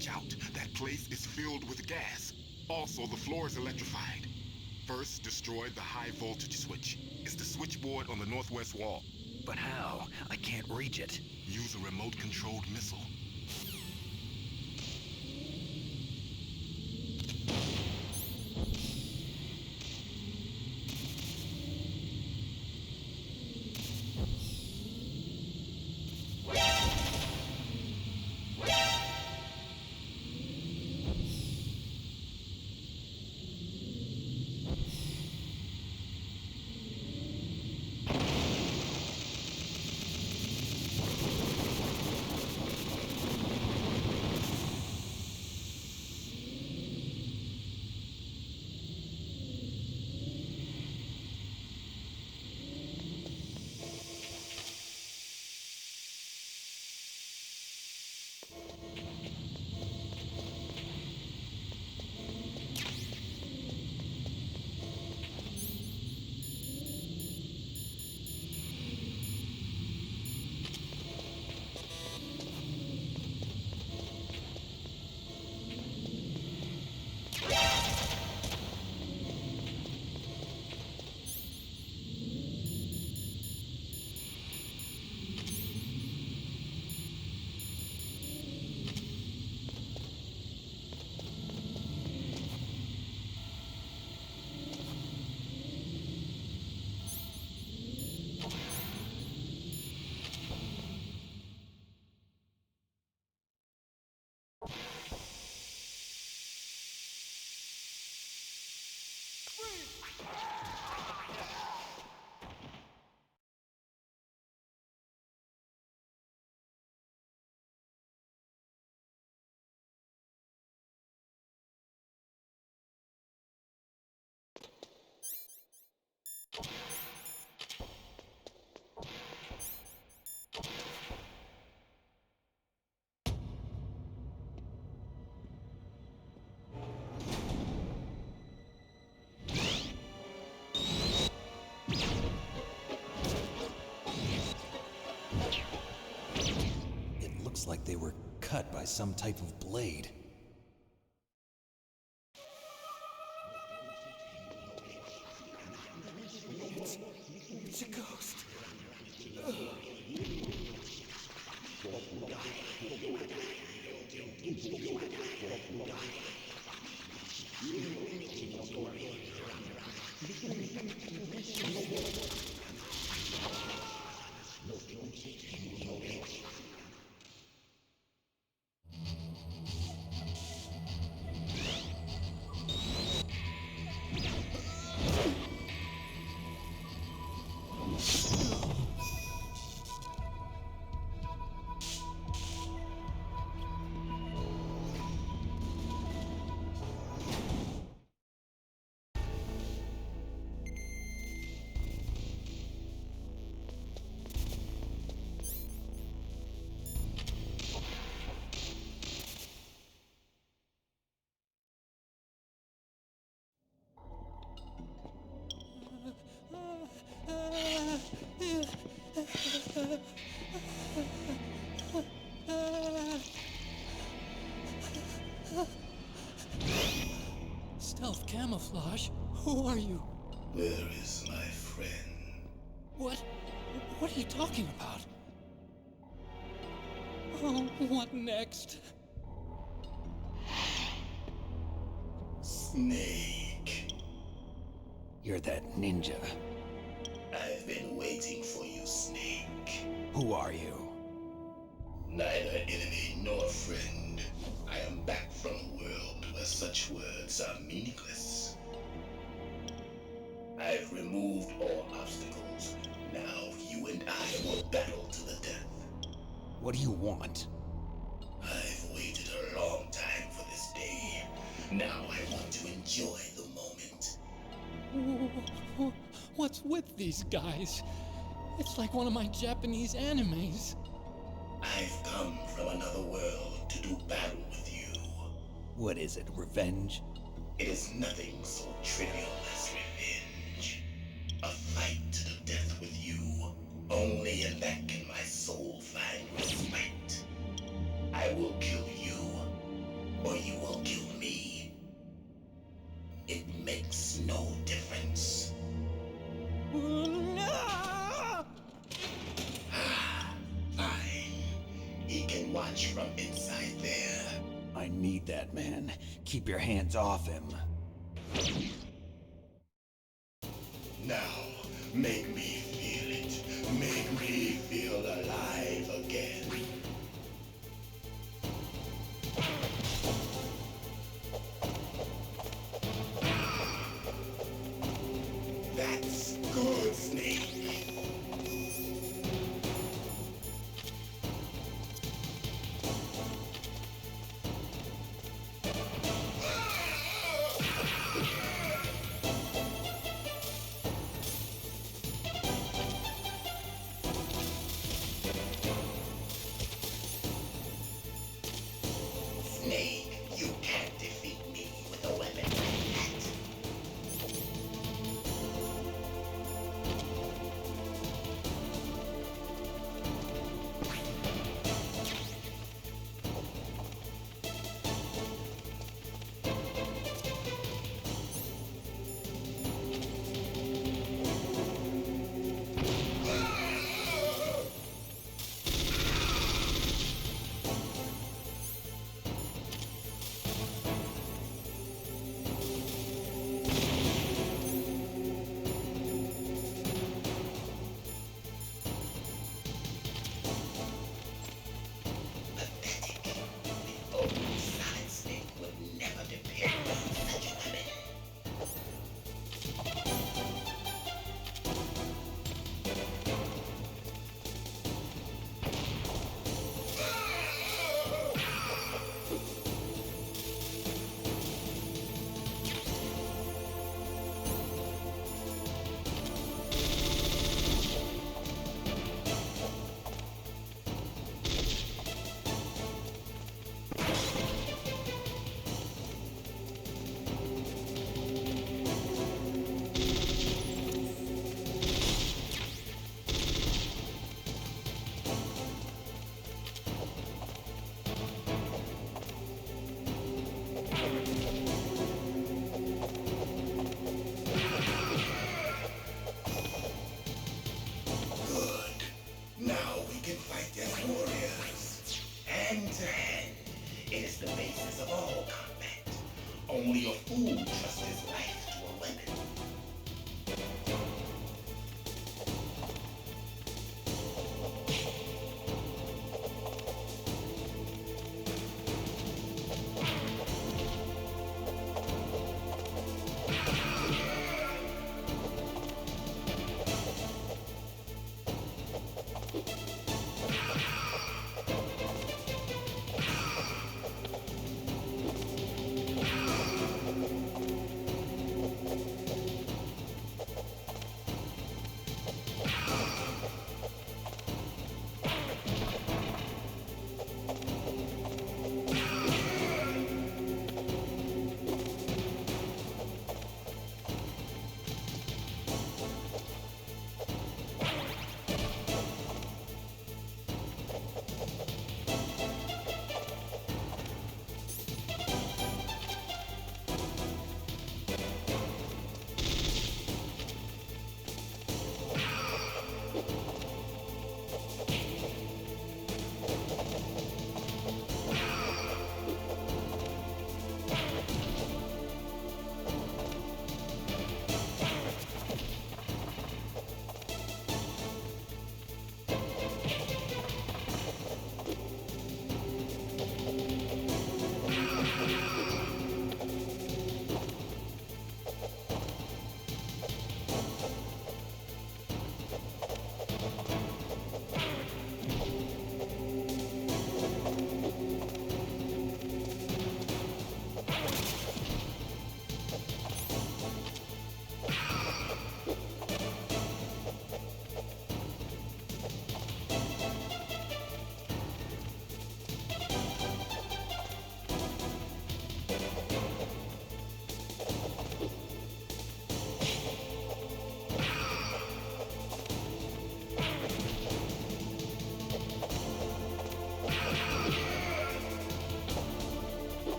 G: Watch out. That place is filled with gas. Also, the floor is electrified. First, destroy the high voltage switch. It's the switchboard on the northwest wall.
B: But how? I can't reach it.
G: Use a remote-controlled missile.
C: Looks like they were cut by some type of blade.
A: It's a ghost.
Q: Stealth camouflage? Who are you?
R: Where is my friend?
Q: What are you talking about? Oh, what next?
R: Snake.
C: You're that ninja.
R: I've been waiting for you, Snake.
C: Who are you?
R: Neither enemy nor friend. I am back from a world where such words are meaningless. I've removed all obstacles. Now you and I will battle to the death.
C: What do you want?
R: I've waited a long time for this day. Now I want to enjoy the moment.
Q: What's with these guys? It's like one of my Japanese animes.
R: I've come from another world to do battle with you.
C: What is it, revenge?
R: It is nothing so trivial as revenge. A fight to the death with you. Only in that can my soul find respite. I will kill you, no difference. Fine. He can watch from inside there.
E: I need that man. Keep your hands off him.
R: Now, make me feel it. Make me feel alive again. That's good, Snake. Snake, you can't defeat me with a weapon like that. Solid Snake would never depend on such a weapon. Good. Now we can fight as warriors. Hand to hand. It is the basis of all combat. Only a fool trusts his life to a weapon.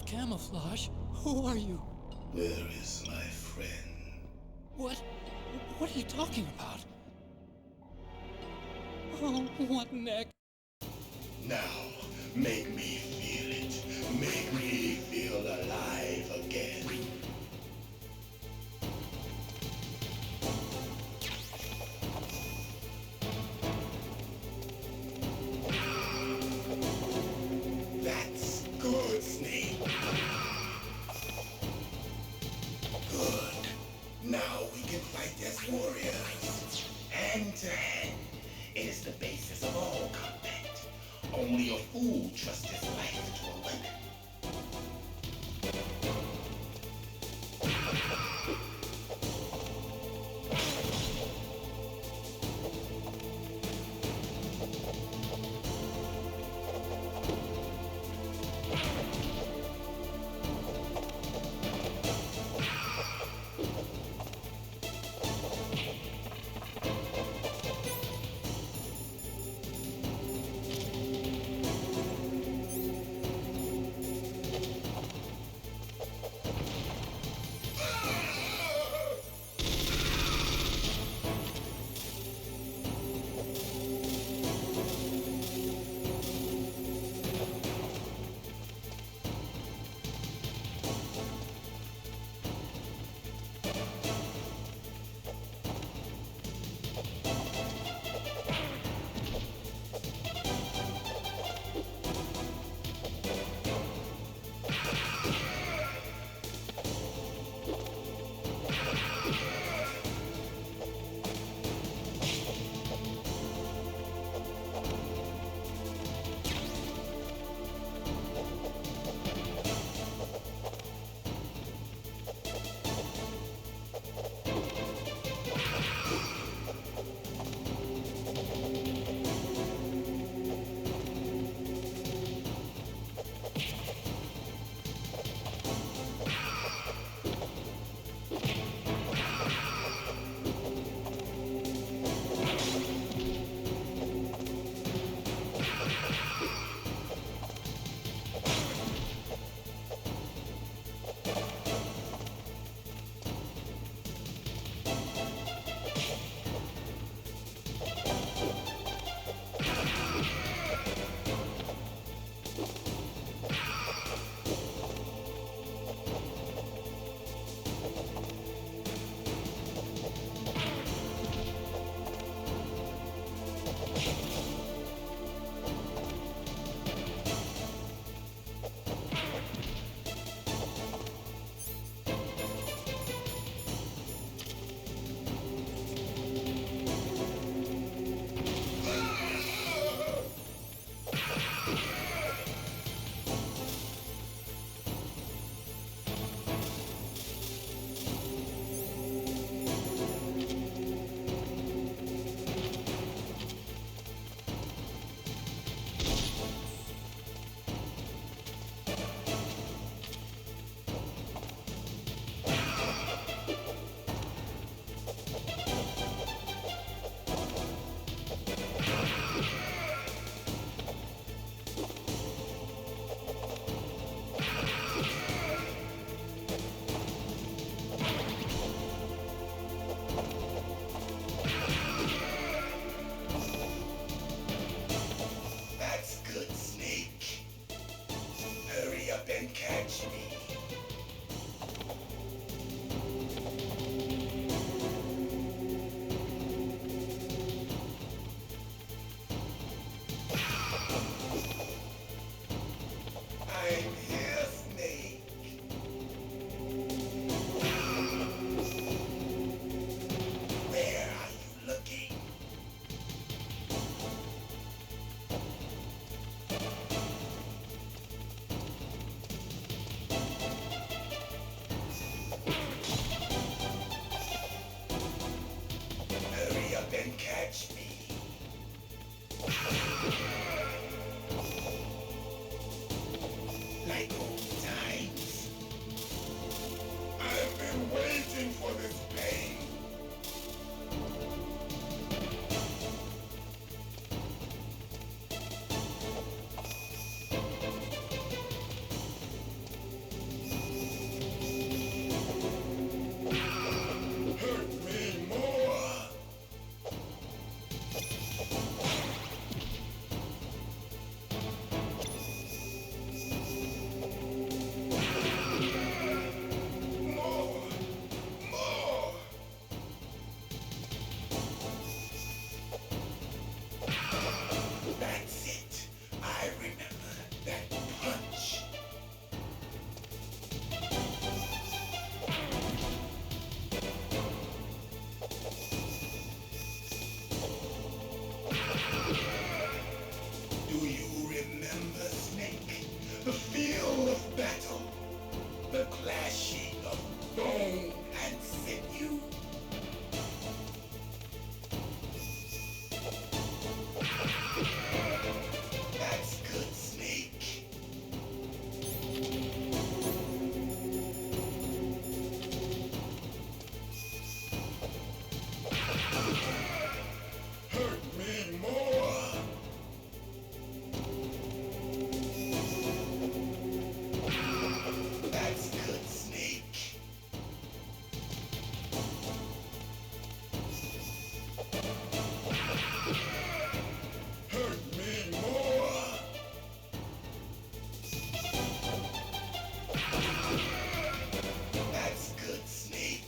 Q: camouflage. Who are you?
R: Where is my friend?
Q: What? What are you talking about? Oh, what next?
R: Now, make me feel it. Make me feel alive again. That's good, Snake. Good. Now we can fight as warriors. Hand to hand. It is the basis of all combat. Only a fool trusts his life to a weapon. I remember that punch. Do you remember, Snake? The feel of battle, the clashing of bone and sinew. That's good, Snake. Hurt me more. That's good, Snake. Hurt me more. That's good, Snake.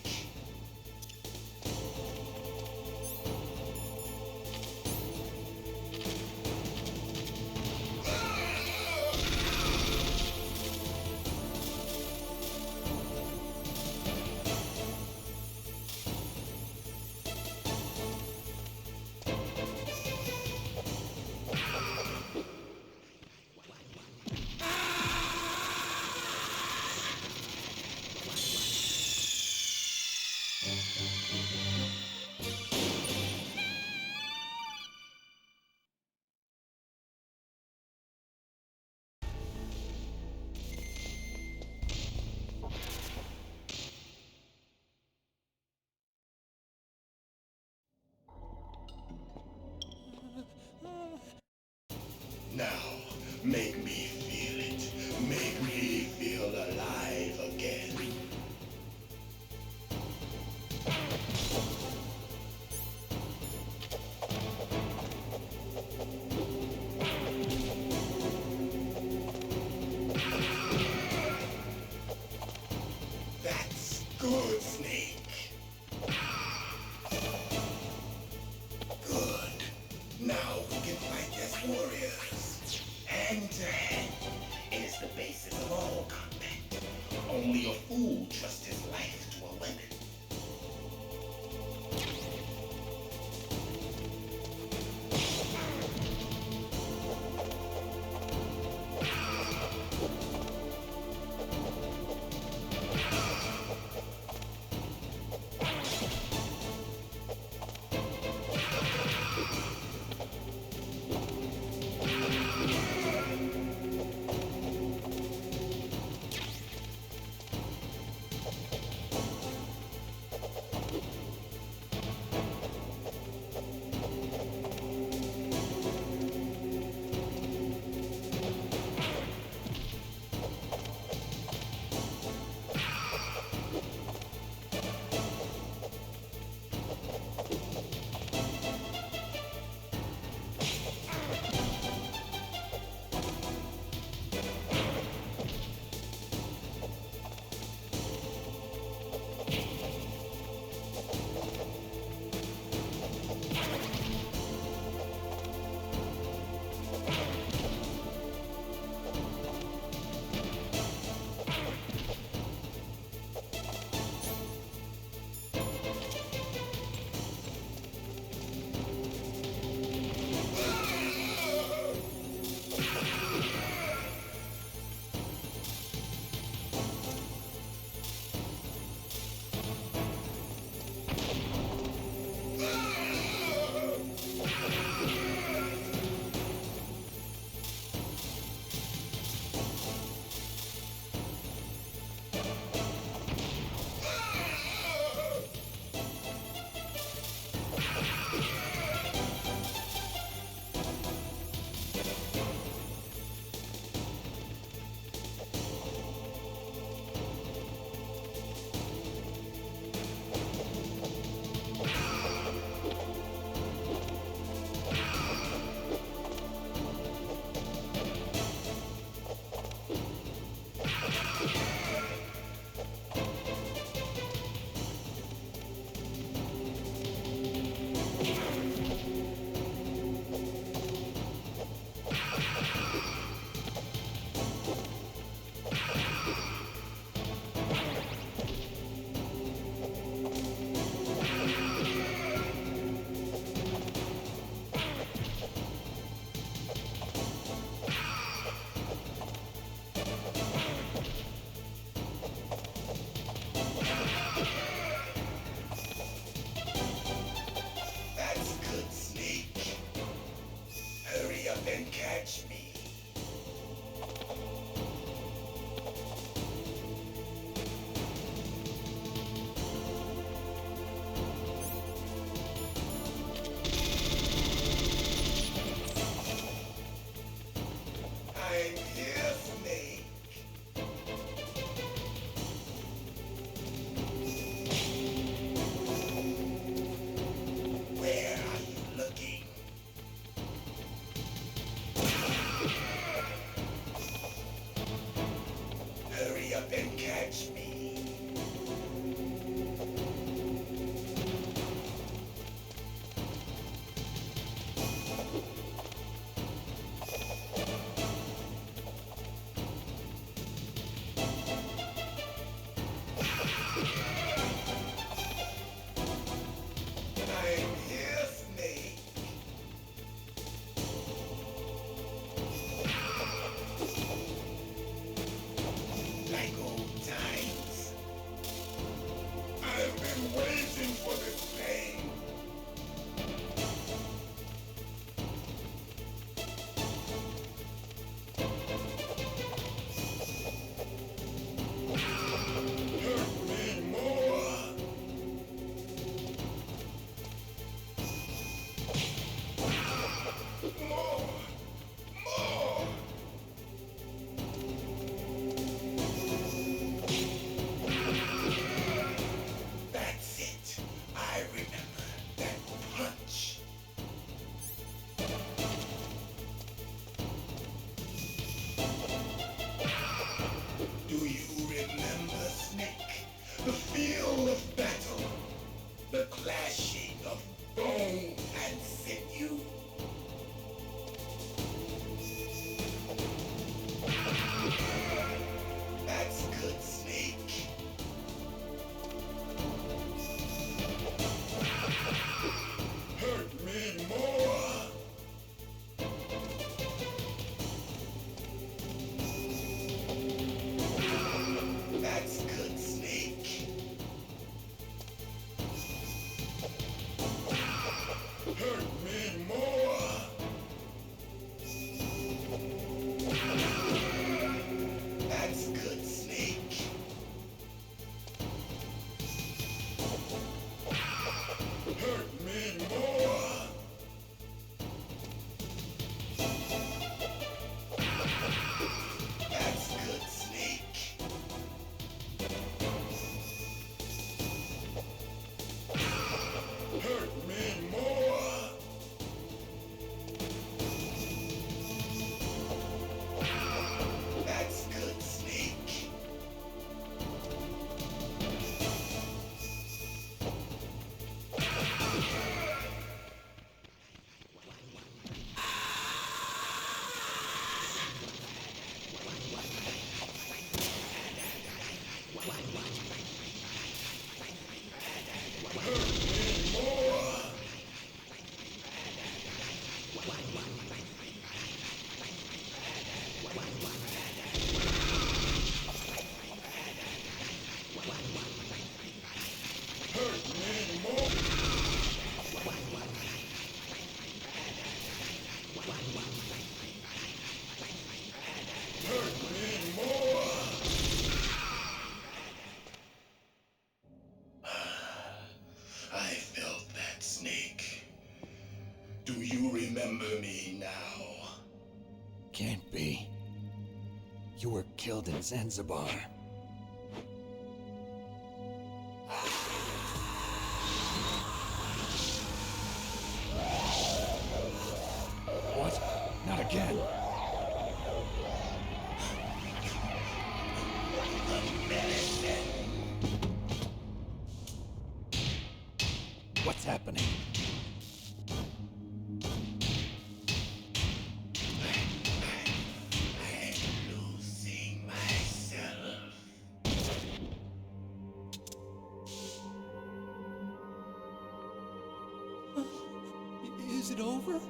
R: Now, make me feel it. Make me feel alive again. That's good, Snake. Good. Now we can fight as warriors. Hand to hand. It is the basis of all combat. Only a fool trusts his life to a weapon.
E: be. You were killed in Zanzibar. What? Not again. What's happening?
J: Is it over?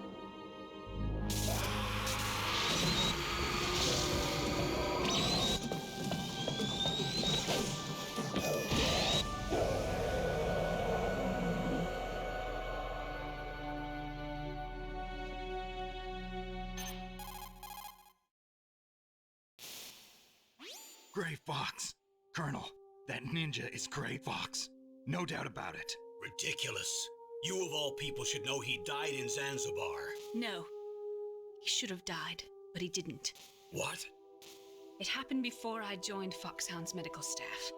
B: Gray Fox! Colonel, that ninja is Gray Fox. No doubt about it.
A: Ridiculous. You of all people should know he died in Zanzibar.
D: No. He should have died, but he didn't.
A: What?
D: It happened before I joined Foxhound's medical staff.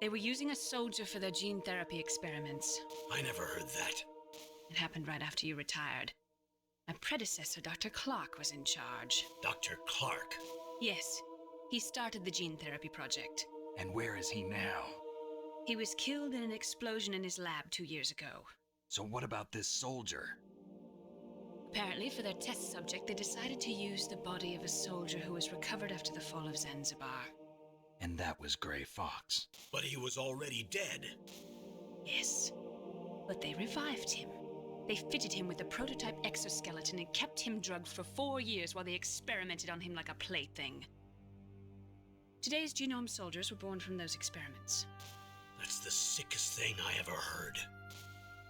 D: They were using a soldier for their gene therapy experiments.
A: I never heard that.
D: It happened right after you retired. My predecessor, Dr. Clark, was in charge.
A: Dr. Clark?
D: Yes. He started the gene therapy project.
B: And where is he now?
D: He was killed in an explosion in his lab 2 years ago.
B: So what about this soldier?
D: Apparently, for their test subject, they decided to use the body of a soldier who was recovered after the fall of Zanzibar.
B: And that was Gray Fox.
A: But he was already dead.
D: Yes. But they revived him. They fitted him with a prototype exoskeleton and kept him drugged for 4 years while they experimented on him like a plaything. Today's genome soldiers were born from those experiments.
A: That's the sickest thing I ever heard.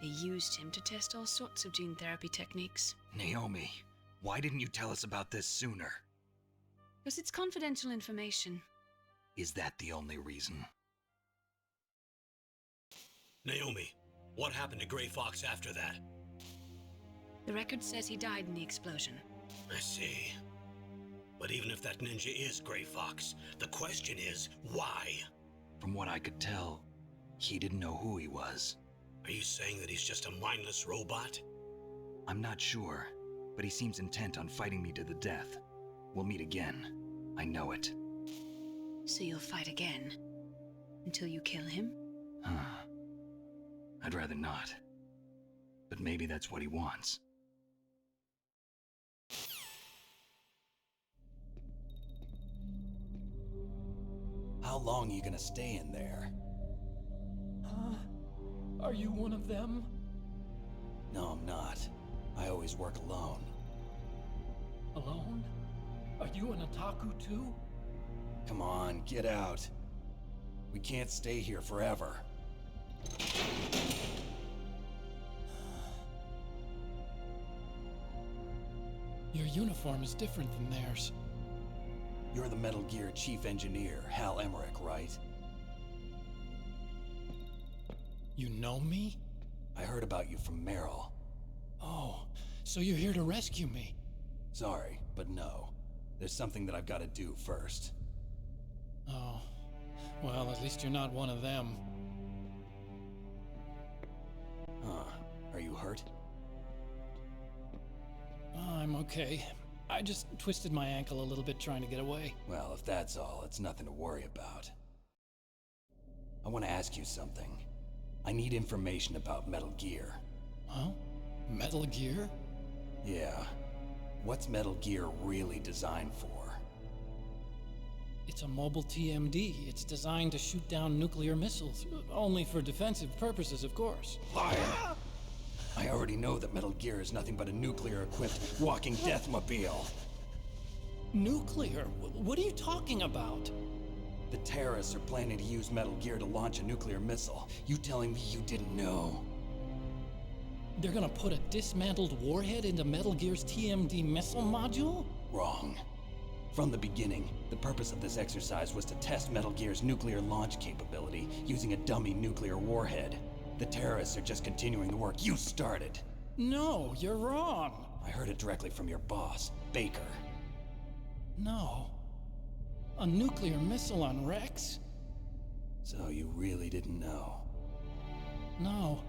D: They used him to test all sorts of gene therapy techniques.
B: Naomi, why didn't you tell us about this sooner?
D: Because it's confidential information.
B: Is that the only reason?
A: Naomi, what happened to Gray Fox after that?
D: The record says he died in the explosion.
A: I see. But even if that ninja is Gray Fox, the question is, why?
B: From what I could tell, he didn't know who he was.
A: Are you saying that he's just a mindless robot?
B: I'm not sure, but he seems intent on fighting me to the death. We'll meet again. I know it.
D: So you'll fight again? Until you kill him?
B: I'd rather not. But maybe that's what he wants.
E: How long are you gonna stay in there?
Q: Huh? Are you one of them?
E: No, I'm not. I always work alone.
Q: Alone? Are you an otaku too?
E: Come on, get out. We can't stay here forever.
Q: Your uniform is different than theirs.
E: You're the Metal Gear Chief Engineer, Hal Emmerich, right?
Q: You know me?
E: I heard about you from Meryl.
Q: Oh, so you're here to rescue me?
E: Sorry, but no. There's something that I've got to do first.
Q: Oh, well, at least you're not one of them.
E: Huh. Are you hurt?
Q: I'm okay. I just twisted my ankle a little bit trying to get away.
E: Well, if that's all, it's nothing to worry about. I want to ask you something. I need information about Metal Gear.
Q: Huh? Metal Gear?
E: Yeah. What's Metal Gear really designed for?
Q: It's a mobile TMD. It's designed to shoot down nuclear missiles. Only for defensive purposes, of course.
E: Liar! I already know that Metal Gear is nothing but a nuclear-equipped walking deathmobile.
Q: Nuclear? What are you talking about?
E: The terrorists are planning to use Metal Gear to launch a nuclear missile. You telling me you didn't know?
Q: They're gonna put a dismantled warhead into Metal Gear's TMD missile module?
E: Wrong. From the beginning, the purpose of this exercise was to test Metal Gear's nuclear launch capability using a dummy nuclear warhead. The terrorists are just continuing the work you started.
Q: No, you're wrong.
E: I heard it directly from your boss, Baker.
Q: No. A nuclear missile on Rex?
E: So you really didn't know?
Q: No.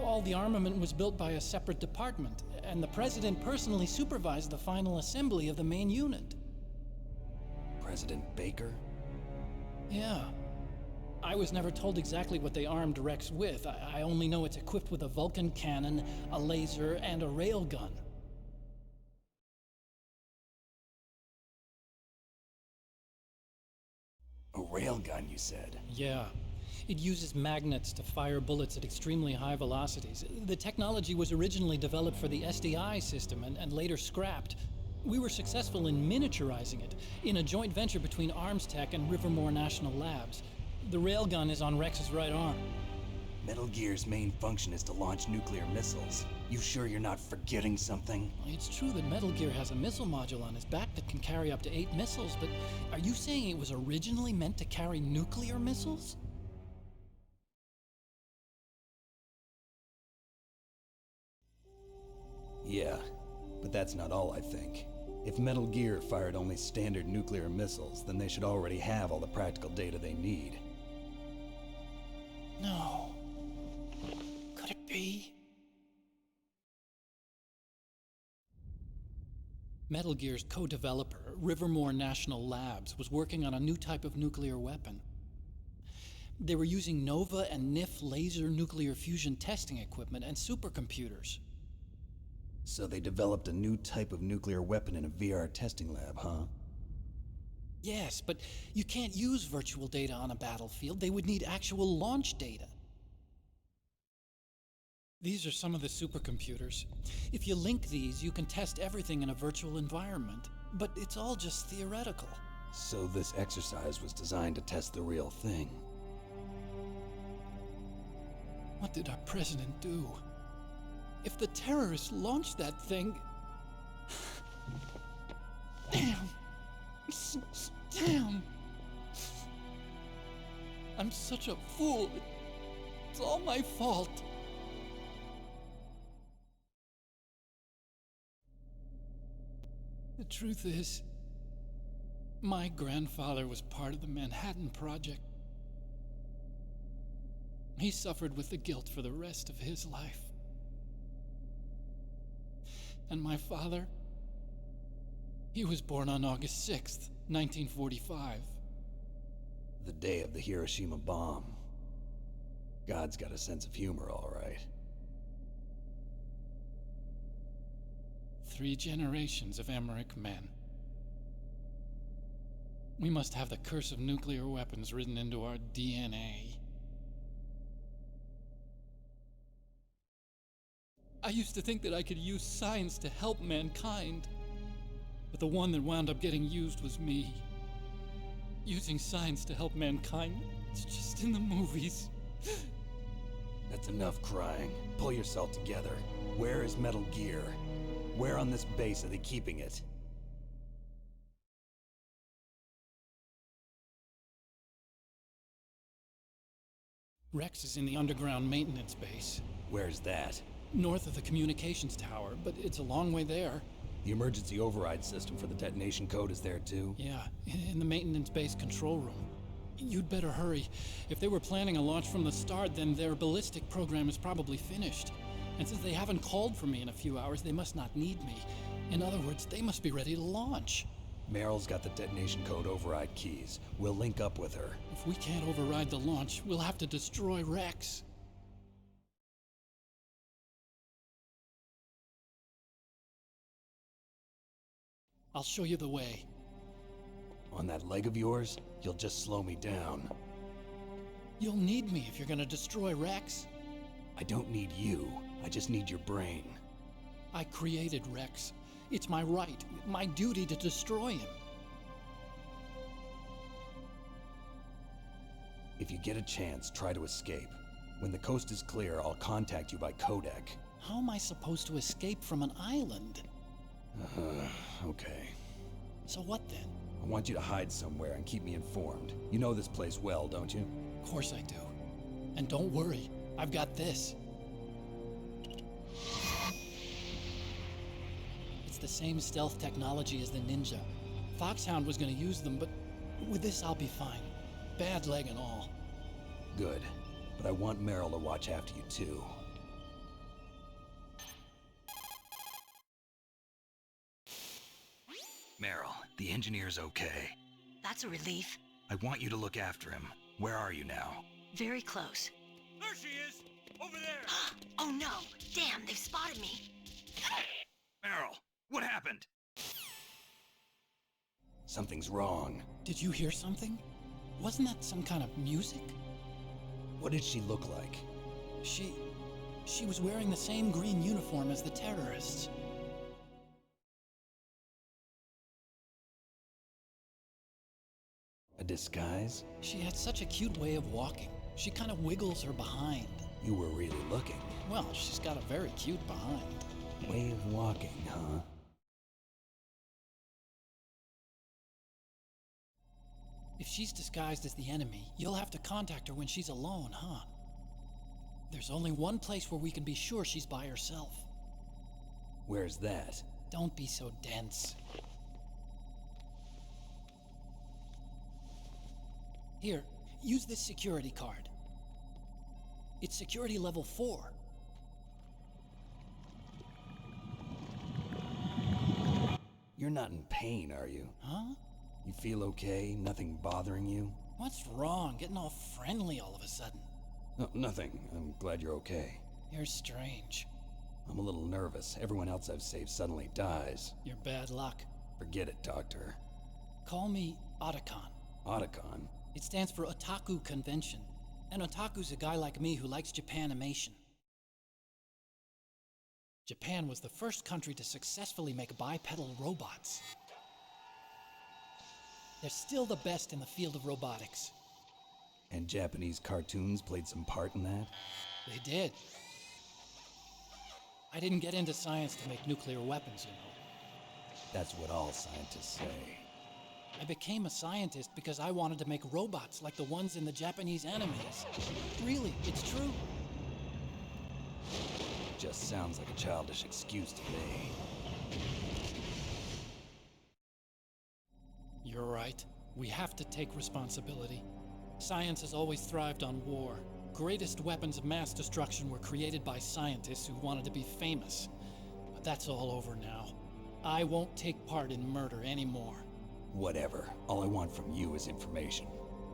Q: All the armament was built by a separate department, and the President personally supervised the final assembly of the main unit.
E: President Baker?
Q: Yeah. I was never told exactly what they armed Rex with. I only know it's equipped with a Vulcan cannon, a laser, and a railgun.
E: A railgun, you said?
Q: Yeah. It uses magnets to fire bullets at extremely high velocities. The technology was originally developed for the SDI system and later scrapped. We were successful in miniaturizing it in a joint venture between Armstech and Rivermore National Labs. The railgun is on Rex's right arm.
E: Metal Gear's main function is to launch nuclear missiles. You sure you're not forgetting something?
Q: It's true that Metal Gear has a missile module on his back that can carry up to 8 missiles, but are you saying it was originally meant to carry nuclear missiles?
E: Yeah, but that's not all I think. If Metal Gear fired only standard nuclear missiles, then they should already have all the practical data they need.
Q: No. Could it be? Metal Gear's co-developer, Rivermore National Labs, was working on a new type of nuclear weapon. They were using NOVA and NIF laser nuclear fusion testing equipment and supercomputers.
E: So they developed a new type of nuclear weapon in a VR testing lab, huh?
Q: Yes, but you can't use virtual data on a battlefield. They would need actual launch data. These are some of the supercomputers. If you link these, you can test everything in a virtual environment. But it's all just theoretical.
E: So this exercise was designed to test the real thing.
Q: What did our president do? If the terrorists launched that thing... Damn! Damn! I'm such a fool. It's all my fault. The truth is, my grandfather was part of the Manhattan Project. He suffered with the guilt for the rest of his life. And my father, he was born on August 6th, 1945.
E: The day of the Hiroshima bomb. God's got a sense of humor, all right.
Q: 3 generations of Emmerich men. We must have the curse of nuclear weapons written into our DNA. I used to think that I could use science to help mankind, but the one that wound up getting used was me. Using science to help mankind, it's just in the movies.
E: That's enough crying. Pull yourself together. Where is Metal Gear? Where on this base are they keeping it?
Q: Rex is in the underground maintenance base.
E: Where's that?
Q: North of the communications tower, but it's a long way there.
E: The emergency override system for the detonation code is there too?
Q: Yeah, in the maintenance base control room. You'd better hurry. If they were planning a launch from the start, then their ballistic program is probably finished. And since they haven't called for me in a few hours, they must not need me. In other words, they must be ready to launch.
E: Meryl's got the detonation code override keys. We'll link up with her.
Q: If we can't override the launch, we'll have to destroy Rex. I'll show you the way.
E: On that leg of yours, you'll just slow me down.
Q: You'll need me if you're gonna destroy Rex.
E: I don't need you. I just need your brain.
Q: I created Rex. It's my right, my duty to destroy him.
E: If you get a chance, try to escape. When the coast is clear, I'll contact you by codec.
Q: How am I supposed to escape from an island?
E: Okay.
Q: So what then?
E: I want you to hide somewhere and keep me informed. You know this place well, don't you?
Q: Of course I do. And don't worry, I've got this. It's the same stealth technology as the Ninja. Foxhound was gonna use them, but with this I'll be fine. Bad leg and all.
E: Good. But I want Meryl to watch after you too.
B: Meryl, the engineer's okay.
F: That's a relief.
B: I want you to look after him. Where are you now?
F: Very close.
J: There she is! Over there!
F: Oh no! Damn, they've spotted me!
B: Meryl, what happened?
E: Something's wrong.
Q: Did you hear something? Wasn't that some kind of music?
E: What did she look like?
Q: She was wearing the same green uniform as the terrorists.
E: A disguise?
Q: She had such a cute way of walking. She kind of wiggles her behind.
E: You were really looking.
Q: Well, she's got a very cute behind.
E: Way of walking, huh?
Q: If she's disguised as the enemy, you'll have to contact her when she's alone, huh? There's only one place where we can be sure she's by herself.
E: Where's that?
Q: Don't be so dense. Here, use this security card. It's security level 4.
E: You're not in pain, are you?
Q: Huh?
E: You feel okay? Nothing bothering you?
Q: What's wrong? Getting all friendly all of a sudden.
E: No, nothing. I'm glad you're okay.
Q: You're strange.
E: I'm a little nervous. Everyone else I've saved suddenly dies.
Q: You're bad luck.
E: Forget it, Doctor.
Q: Call me Otacon.
E: Otacon?
Q: It stands for Otaku Convention. An otaku's a guy like me who likes Japanimation. Japan was the first country to successfully make bipedal robots. They're still the best in the field of robotics.
E: And Japanese cartoons played some part in that?
Q: They did. I didn't get into science to make nuclear weapons, you know.
E: That's what all scientists say.
Q: I became a scientist because I wanted to make robots like the ones in the Japanese animes. Really, it's true.
E: Just sounds like a childish excuse to me.
Q: You're right. We have to take responsibility. Science has always thrived on war. Greatest weapons of mass destruction were created by scientists who wanted to be famous. But that's all over now. I won't take part in murder anymore.
E: Whatever. All I want from you is information.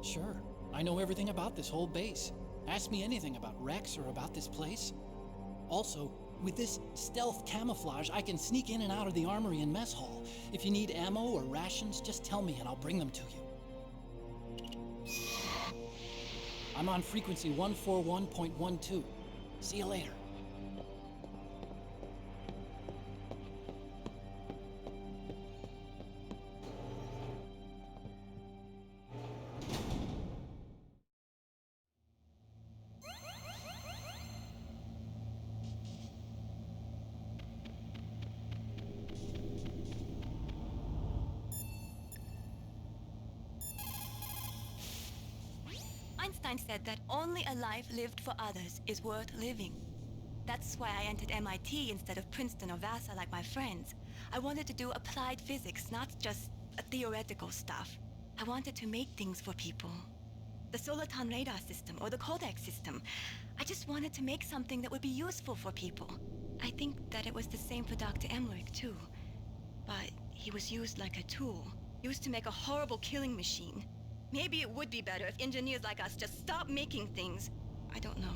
Q: Sure. I know everything about this whole base. Ask me anything about Rex or about this place. Also, with this stealth camouflage, I can sneak in and out of the armory and mess hall. If you need ammo or rations, just tell me and I'll bring them to you. I'm on frequency 141.12. See you later.
F: Einstein said that only a life lived for others is worth living. That's why I entered MIT instead of Princeton or Vassar like my friends. I wanted to do applied physics, not just theoretical stuff. I wanted to make things for people. The Soliton radar system or the Codex system. I just wanted to make something that would be useful for people. I think that it was the same for Dr. Emmerich too. But he was used like a tool, used to make a horrible killing machine. Maybe it would be better if engineers like us just stopped making things. I don't know.